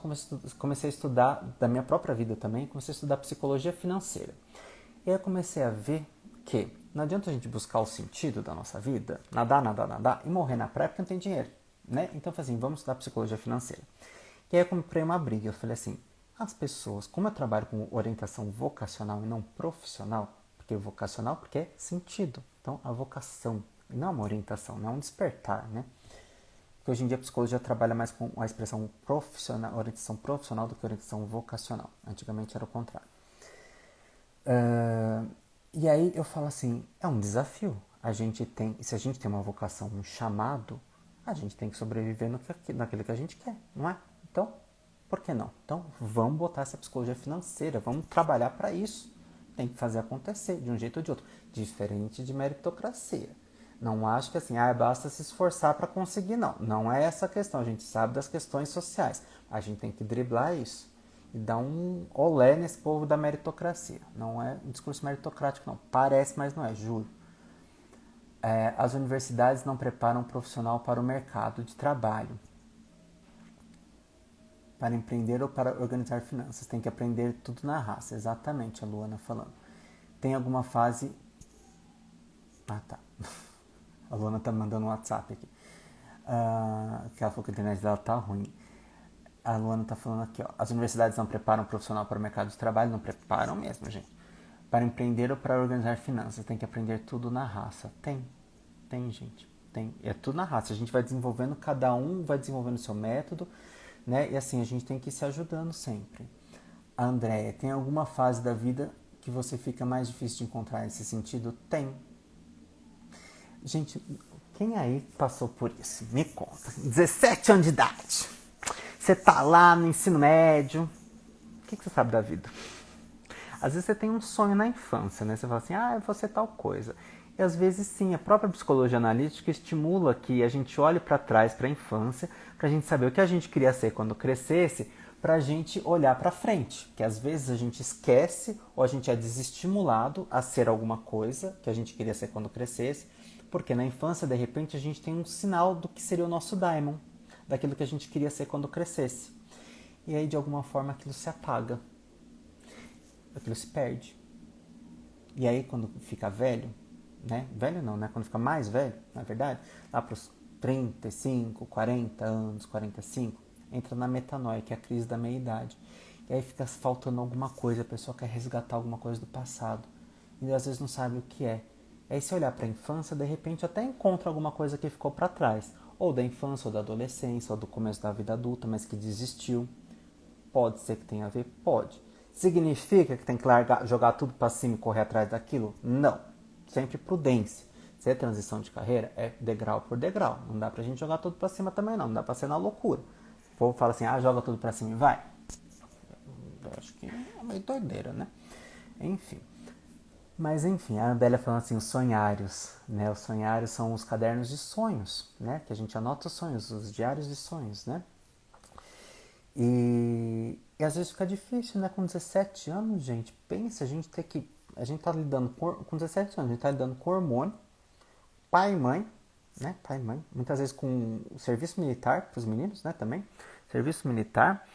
comecei a estudar, da minha própria vida também, comecei a estudar psicologia financeira. E aí eu comecei a ver que não adianta a gente buscar o sentido da nossa vida, nadar, nadar, nadar e morrer na praia porque não tem dinheiro, né? Então eu falei assim, vamos estudar psicologia financeira. E aí eu comprei uma briga, eu falei assim, as pessoas, como eu trabalho com orientação vocacional e não profissional, porque vocacional porque é sentido, então a vocação, não é uma orientação, não é um despertar, né? Porque hoje em dia a psicologia trabalha mais com a expressão profissional, orientação profissional do que orientação vocacional. Antigamente era o contrário. E aí eu falo assim, é um desafio. Se a gente tem uma vocação, um chamado, a gente tem que sobreviver naquilo que a gente quer, não é? Então, por que não? Então, vamos botar essa psicologia financeira, vamos trabalhar para isso. Tem que fazer acontecer, de um jeito ou de outro. Diferente de meritocracia. Não acho que assim, basta se esforçar para conseguir, não. Não é essa a questão, a gente sabe das questões sociais. A gente tem que driblar isso e dar um olé nesse povo da meritocracia. Não é um discurso meritocrático, não. Parece, mas não é, juro. As universidades não preparam o profissional para o mercado de trabalho, para empreender ou para organizar finanças. Tem que aprender tudo na raça. Exatamente, a Luana falando. Tem alguma fase... Ah, tá. A Luana tá mandando um WhatsApp aqui. Que ela falou que a internet dela tá ruim. A Luana tá falando aqui, ó. As universidades não preparam o profissional para o mercado de trabalho? Não preparam mesmo, gente. Para empreender ou para organizar finanças, tem que aprender tudo na raça. Tem, gente. Tem. É tudo na raça. A gente vai desenvolvendo, cada um vai desenvolvendo o seu método, né? E assim, a gente tem que ir se ajudando sempre. A Andréia, tem alguma fase da vida que você fica mais difícil de encontrar nesse sentido? Tem. Gente, quem aí passou por isso? Me conta. 17 anos de idade. Você tá lá no ensino médio. O que você sabe da vida? Às vezes você tem um sonho na infância, né? Você fala assim, eu vou ser tal coisa. E às vezes sim, a própria psicologia analítica estimula que a gente olhe para trás, para a infância, para a gente saber o que a gente queria ser quando crescesse, para a gente olhar para frente. Que às vezes a gente esquece ou a gente é desestimulado a ser alguma coisa que a gente queria ser quando crescesse, porque na infância, de repente, a gente tem um sinal do que seria o nosso daimon, daquilo que a gente queria ser quando crescesse. E aí, de alguma forma, aquilo se apaga. Aquilo se perde. E aí, quando fica velho, né? Velho não, né? Quando fica mais velho, na verdade, lá para os 35, 40 anos, 45, entra na metanoia, que é a crise da meia-idade. E aí fica faltando alguma coisa, a pessoa quer resgatar alguma coisa do passado. E às vezes não sabe o que é. Aí se olhar para a infância, de repente até encontra alguma coisa que ficou para trás. Ou da infância, ou da adolescência, ou do começo da vida adulta, mas que desistiu. Pode ser que tenha a ver? Pode. Significa que tem que jogar tudo para cima e correr atrás daquilo? Não. Sempre prudência. Se é transição de carreira, é degrau por degrau. Não dá pra gente jogar tudo para cima também não. Não dá pra ser na loucura. O povo fala assim, joga tudo para cima e vai. Eu acho que é meio doideira, né? Enfim. Mas enfim, a Adélia falando assim, os sonhários, né? Os sonhários são os cadernos de sonhos, né? Que a gente anota os sonhos, os diários de sonhos, né? E às vezes fica difícil, né? Com 17 anos, gente, pensa, a gente ter que... A gente tá lidando com 17 anos, a gente tá lidando com hormônio, pai e mãe, né? Pai e mãe. Muitas vezes com o serviço militar, para os meninos, né? Também. Serviço militar.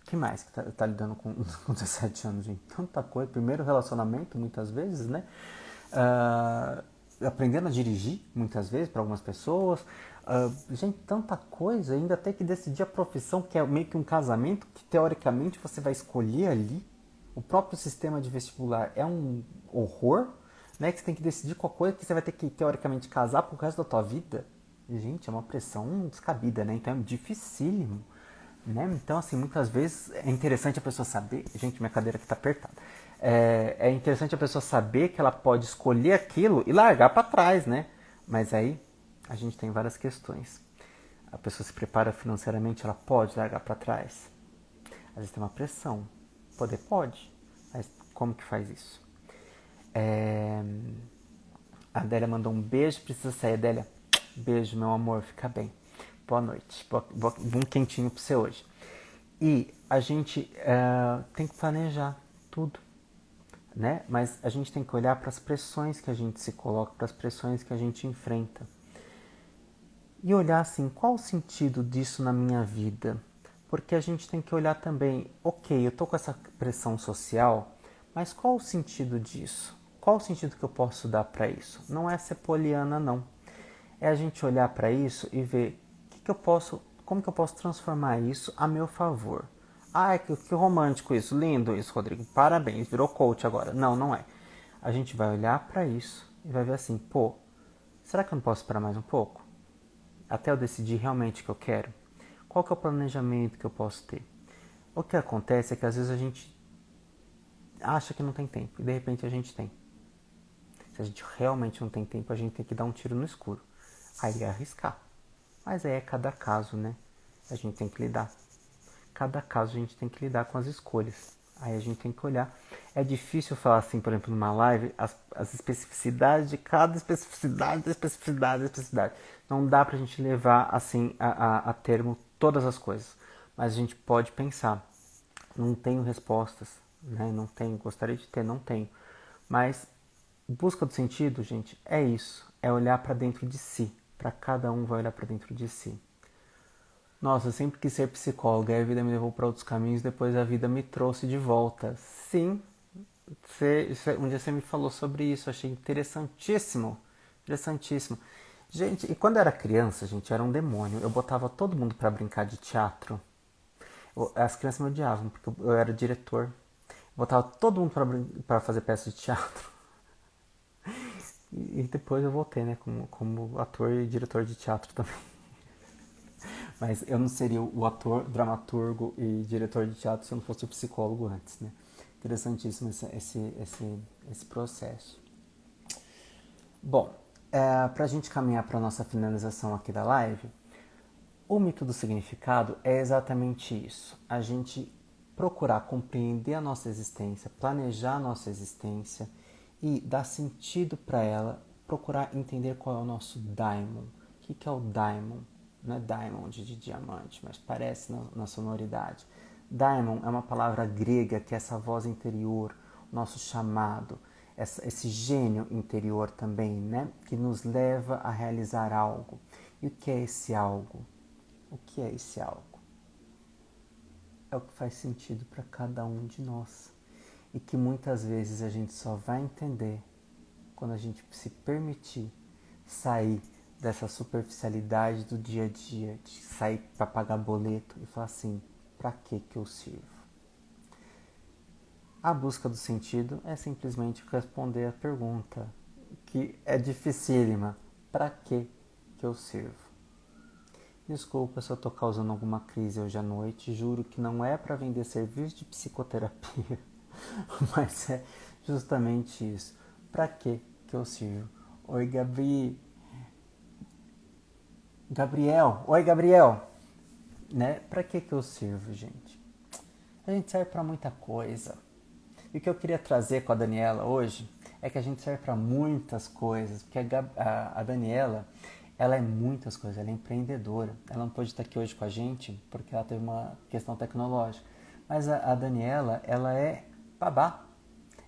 Que mais que tá lidando com 17 anos, gente? Tanta coisa. Primeiro relacionamento, muitas vezes, né? Aprendendo a dirigir, muitas vezes, para algumas pessoas. Gente, tanta coisa. Ainda tem que decidir a profissão, que é meio que um casamento, que teoricamente você vai escolher ali. O próprio sistema de vestibular é um horror, né? Que você tem que decidir qual coisa que você vai ter que, teoricamente, casar pro resto da tua vida. Gente, é uma pressão descabida, né? Então é dificílimo. Né? Então, assim, muitas vezes é interessante a pessoa saber... Gente, minha cadeira aqui tá apertada. É interessante a pessoa saber que ela pode escolher aquilo e largar para trás, né? Mas aí a gente tem várias questões. A pessoa se prepara financeiramente, ela pode largar para trás. Às vezes tem uma pressão. Poder pode, mas como que faz isso? A Adélia mandou um beijo, precisa sair. Adélia, beijo, meu amor, fica bem. Boa noite, bom quentinho para você hoje. E a gente tem que planejar tudo, né? Mas a gente tem que olhar para as pressões que a gente se coloca, para as pressões que a gente enfrenta. E olhar assim, qual o sentido disso na minha vida? Porque a gente tem que olhar também, ok, eu tô com essa pressão social, mas qual o sentido disso? Qual o sentido que eu posso dar para isso? Não é ser poliana, não. É a gente olhar para isso e ver como que eu posso transformar isso a meu favor. Ah, que romântico isso, lindo isso, Rodrigo. Parabéns, virou coach agora. Não, não é. A gente vai olhar para isso e vai ver assim, pô, será que eu não posso esperar mais um pouco? Até eu decidir realmente o que eu quero? Qual que é o planejamento que eu posso ter? O que acontece é que às vezes a gente acha que não tem tempo e de repente a gente tem. Se a gente realmente não tem tempo, a gente tem que dar um tiro no escuro. Aí é arriscar. Mas aí é cada caso, né? A gente tem que lidar. Cada caso a gente tem que lidar com as escolhas. Aí a gente tem que olhar. É difícil falar assim, por exemplo, numa live, as especificidades de cada especificidade. Não dá pra gente levar assim a termo todas as coisas. Mas a gente pode pensar. Não tenho respostas, né? Não tenho, gostaria de ter, não tenho. Mas busca do sentido, gente, é isso. É olhar para dentro de si. Para cada um vai olhar para dentro de si. Nossa, eu sempre quis ser psicóloga, aí a vida me levou para outros caminhos, depois a vida me trouxe de volta. Sim, um dia você me falou sobre isso, achei interessantíssimo. Interessantíssimo. Gente, e quando eu era criança, gente, era um demônio. Eu botava todo mundo para brincar de teatro. As crianças me odiavam, porque eu era diretor. Eu botava todo mundo para fazer peça de teatro. E depois eu voltei, né, como ator e diretor de teatro também. Mas eu não seria o ator, dramaturgo e diretor de teatro se eu não fosse o psicólogo antes, né? Interessantíssimo esse processo. Bom, para a gente caminhar para a nossa finalização aqui da live, o mito do significado é exatamente isso. A gente procurar compreender a nossa existência, planejar a nossa existência e dar sentido para ela, procurar entender qual é o nosso daimon. O que é o daimon? Não é diamond de diamante, mas parece na sonoridade. Daimon é uma palavra grega que é essa voz interior, nosso chamado, esse gênio interior também, né? Que nos leva a realizar algo. E o que é esse algo? O que é esse algo? É o que faz sentido para cada um de nós. E que muitas vezes a gente só vai entender quando a gente se permitir sair dessa superficialidade do dia a dia, de sair para pagar boleto e falar assim, para que eu sirvo? A busca do sentido é simplesmente responder a pergunta, que é dificílima, para que eu sirvo? Desculpa se eu estou causando alguma crise hoje à noite, juro que não é para vender serviço de psicoterapia, mas é justamente isso. Para que eu sirvo? Oi, Gabriel. Oi, Gabriel. Né? Para que eu sirvo, gente? A gente serve para muita coisa. E o que eu queria trazer com a Daniela hoje é que a gente serve para muitas coisas, porque a Daniela, ela é muitas coisas, ela é empreendedora. Ela não pôde estar aqui hoje com a gente porque ela teve uma questão tecnológica. Mas a Daniela, ela é babá,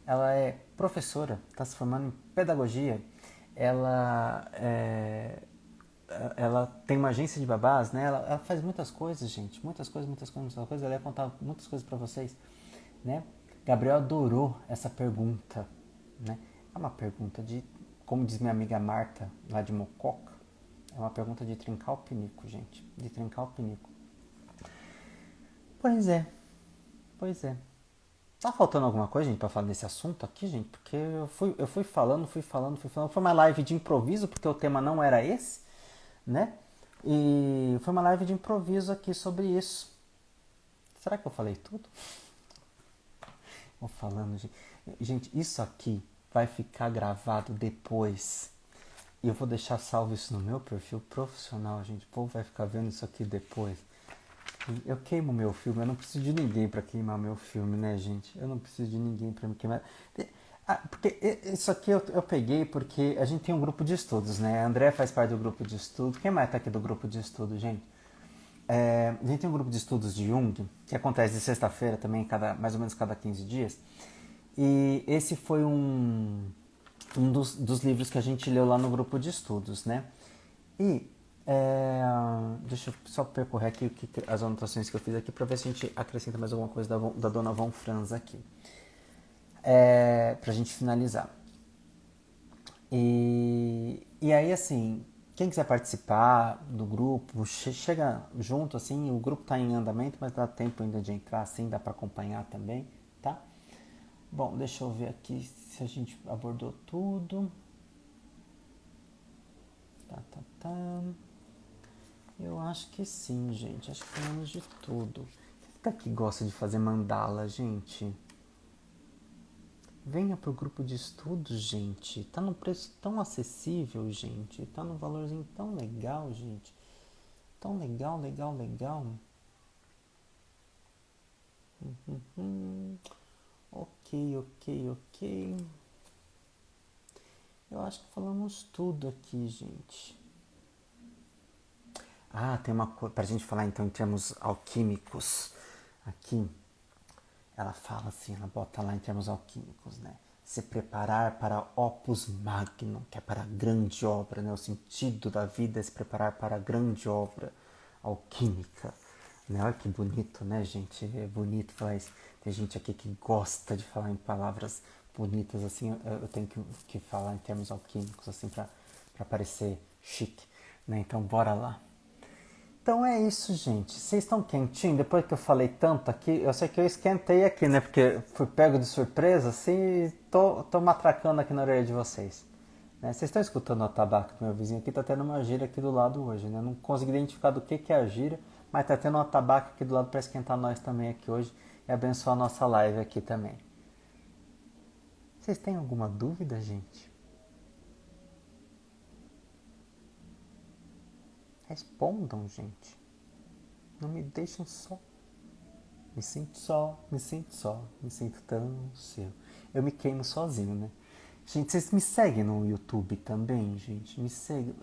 ela é professora, está se formando em pedagogia, ela ela tem uma agência de babás, né? Ela faz muitas coisas, gente, muitas coisas, muitas coisas, muitas coisas. Ela ia contar muitas coisas para vocês, né? Gabriel adorou essa pergunta, né? É uma pergunta de, como diz minha amiga Marta, lá de Mococa, é uma pergunta de trincar o pinico, gente, de trincar o pinico. Pois é, pois é. Tá faltando alguma coisa, gente, pra falar desse assunto aqui, gente? Porque eu fui falando, fui falando, fui falando. Foi uma live de improviso, porque o tema não era esse, né? E foi uma live de improviso aqui sobre isso. Será que eu falei tudo? Vou falando, gente. Gente, isso aqui vai ficar gravado depois. E eu vou deixar salvo isso no meu perfil profissional, gente. O povo vai ficar vendo isso aqui depois. Eu queimo meu filme, eu não preciso de ninguém para queimar meu filme, né, gente? Eu não preciso de ninguém para me queimar. Porque isso aqui eu peguei porque a gente tem um grupo de estudos, né? A André faz parte do grupo de estudo. Quem mais tá aqui do grupo de estudo, gente? A gente tem um grupo de estudos de Jung, que acontece de sexta-feira também, mais ou menos cada 15 dias. E esse foi um dos livros que a gente leu lá no grupo de estudos, né? E deixa eu só percorrer aqui as anotações que eu fiz aqui para ver se a gente acrescenta mais alguma coisa da dona Von Franz aqui. Pra gente finalizar. E aí, assim, quem quiser participar do grupo, chega junto, assim, o grupo tá em andamento, mas dá tempo ainda de entrar, assim, dá para acompanhar também, tá? Bom, deixa eu ver aqui se a gente abordou tudo. Tá. Eu acho que sim, gente. Acho que falamos de tudo. Quem que gosta de fazer mandala, gente? Venha pro grupo de estudos, gente. Tá num preço tão acessível, gente. Tá num valorzinho tão legal, gente. Tão legal, legal, legal. Ok. Eu acho que falamos tudo aqui, gente. Tem uma coisa pra gente falar então em termos alquímicos. Aqui, ela fala assim, ela bota lá em termos alquímicos, né? Se preparar para opus magnum, que é para a grande obra, né? O sentido da vida é se preparar para a grande obra alquímica. Né? Olha que bonito, né, gente? É bonito, mas tem gente aqui que gosta de falar em palavras bonitas, assim, eu tenho que falar em termos alquímicos, assim, para parecer chique, né? Então, bora lá. Então é isso, gente. Vocês estão quentinhos? Depois que eu falei tanto aqui, eu sei que eu esquentei aqui, né? Porque fui pego de surpresa, assim, e tô matracando aqui na orelha de vocês. Né? Vocês estão escutando o tabaco do meu vizinho aqui? Tá tendo uma gira aqui do lado hoje, né? Não consegui identificar do que é a gira, mas tá tendo uma tabaco aqui do lado para esquentar nós também aqui hoje e abençoar a nossa live aqui também. Vocês têm alguma dúvida, gente? Respondam, gente. Não me deixem só. Me sinto só, me sinto tão seu. Eu me queimo sozinho, né? Gente, vocês me seguem no YouTube também, gente? Me seguem.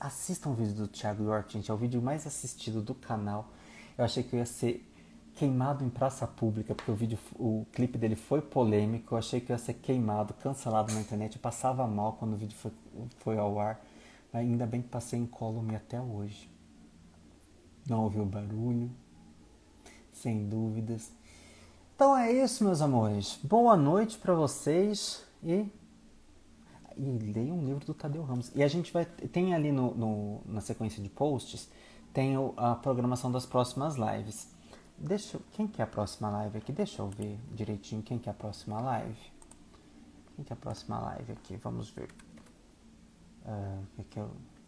Assistam o vídeo do Thiago York, gente. É o vídeo mais assistido do canal. Eu achei que eu ia ser queimado em praça pública, porque o clipe dele foi polêmico. Eu achei que eu ia ser queimado, cancelado na internet. Eu passava mal quando o vídeo foi ao ar. Mas ainda bem que passei incólume até hoje. Não ouviu barulho. Sem dúvidas. Então é isso, meus amores. Boa noite para vocês e leiam um livro do Tadeu Ramos. E a gente tem ali na sequência de posts, tem a programação das próximas lives. Quem que é a próxima live aqui? Deixa eu ver direitinho quem que é a próxima live. Quem que é a próxima live aqui? Vamos ver.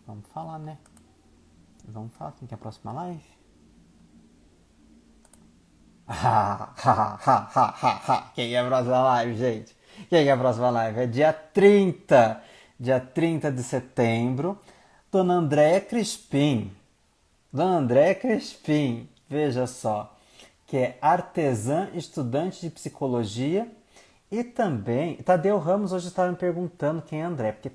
Vamos falar, né? Vamos falar quem que é a próxima live? Quem é a próxima live, gente? Quem é a próxima live? É dia 30. Dia 30 de setembro. Dona Andréia Crispim. Dona Andréia Crispim. Veja só. Que é artesã, estudante de psicologia E também, Tadeu Ramos hoje estava me perguntando quem é André, porque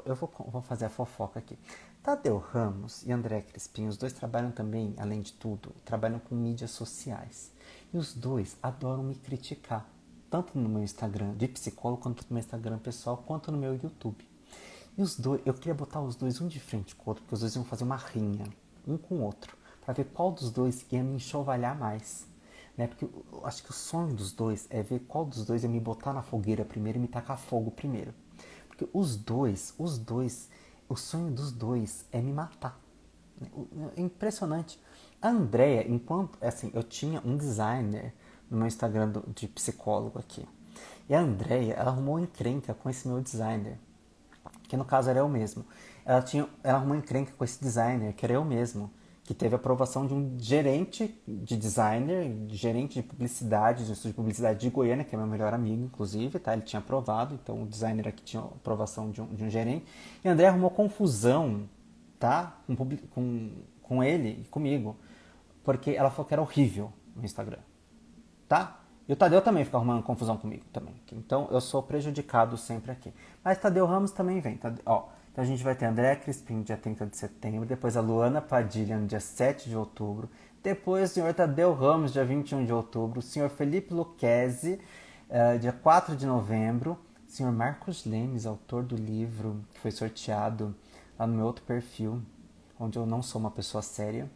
eu vou fazer a fofoca aqui. Tadeu Ramos e André Crispim, os dois trabalham também, além de tudo, trabalham com mídias sociais. E os dois adoram me criticar, tanto no meu Instagram de psicólogo, quanto no meu Instagram pessoal, quanto no meu YouTube. E os dois, eu queria botar os dois um de frente com o outro, porque os dois iam fazer uma rinha, um com o outro, para ver qual dos dois ia me enxovalhar mais. Né? Porque eu acho que o sonho dos dois é ver qual dos dois ia me botar na fogueira primeiro e me tacar fogo primeiro. Porque o sonho dos dois é me matar. É impressionante. A Andrea, enquanto, assim, eu tinha um designer no meu Instagram de psicólogo aqui. E a Andrea, ela arrumou encrenca com esse meu designer, que no caso era eu mesmo. Ela arrumou encrenca com esse designer, que era eu mesmo, que teve a aprovação de um gerente de designer, gerente de publicidade, de estúdio de publicidade de Goiânia, que é meu melhor amigo, inclusive, tá? Ele tinha aprovado, então o designer aqui tinha aprovação de um gerente. E a André arrumou confusão, tá? Com ele e comigo, porque ela falou que era horrível no Instagram, tá? E o Tadeu também fica arrumando confusão comigo também. Então eu sou prejudicado sempre aqui. Mas Tadeu Ramos também vem. Ó, então a gente vai ter André Crispim dia 30 de setembro, depois a Luana Padilha no dia 7 de outubro, depois o senhor Tadeu Ramos dia 21 de outubro, o senhor Felipe Lucchesi dia 4 de novembro, o senhor Marcos Lemes, autor do livro que foi sorteado lá no meu outro perfil, onde eu não sou uma pessoa séria.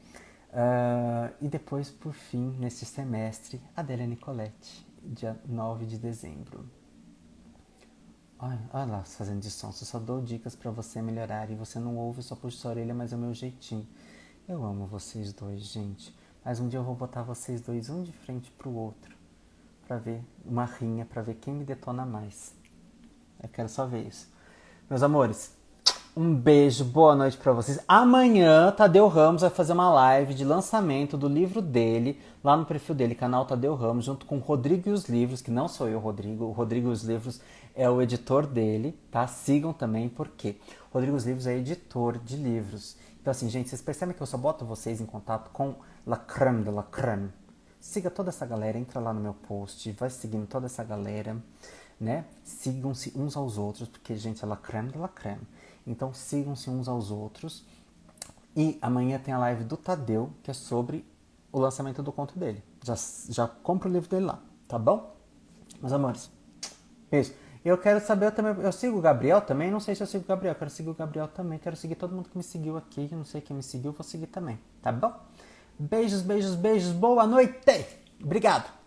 E depois, por fim, neste semestre, Adélia Nicoletti, dia 9 de dezembro. Olha lá, fazendo de som. Eu só dou dicas pra você melhorar e você não ouve, só puxa sua orelha, mas é o meu jeitinho. Eu amo vocês dois, gente. Mas um dia eu vou botar vocês dois um de frente pro outro, pra ver uma rinha, pra ver quem me detona mais. Eu quero só ver isso. Meus amores, um beijo, boa noite pra vocês. Amanhã, Tadeu Ramos vai fazer uma live de lançamento do livro dele, lá no perfil dele, canal Tadeu Ramos, junto com o Rodrigo e os Livros, que não sou eu, Rodrigo. O Rodrigo e os Livros é o editor dele, tá? Sigam também, porque o Rodrigo e os Livros é editor de livros. Então, assim, gente, vocês percebem que eu só boto vocês em contato com La Crème de la Crème. Siga toda essa galera, entra lá no meu post, vai seguindo toda essa galera, né? Sigam-se uns aos outros, porque, gente, é la crème de la crème. Então, sigam-se uns aos outros. E amanhã tem a live do Tadeu, que é sobre o lançamento do conto dele. Já compra o livro dele lá, tá bom? Meus amores, beijo. Eu quero saber, eu sigo o Gabriel também? Não sei se eu sigo o Gabriel, quero seguir o Gabriel também. Quero seguir todo mundo que me seguiu aqui, não sei quem me seguiu, vou seguir também, tá bom? Beijos, beijos, beijos, boa noite! Obrigado!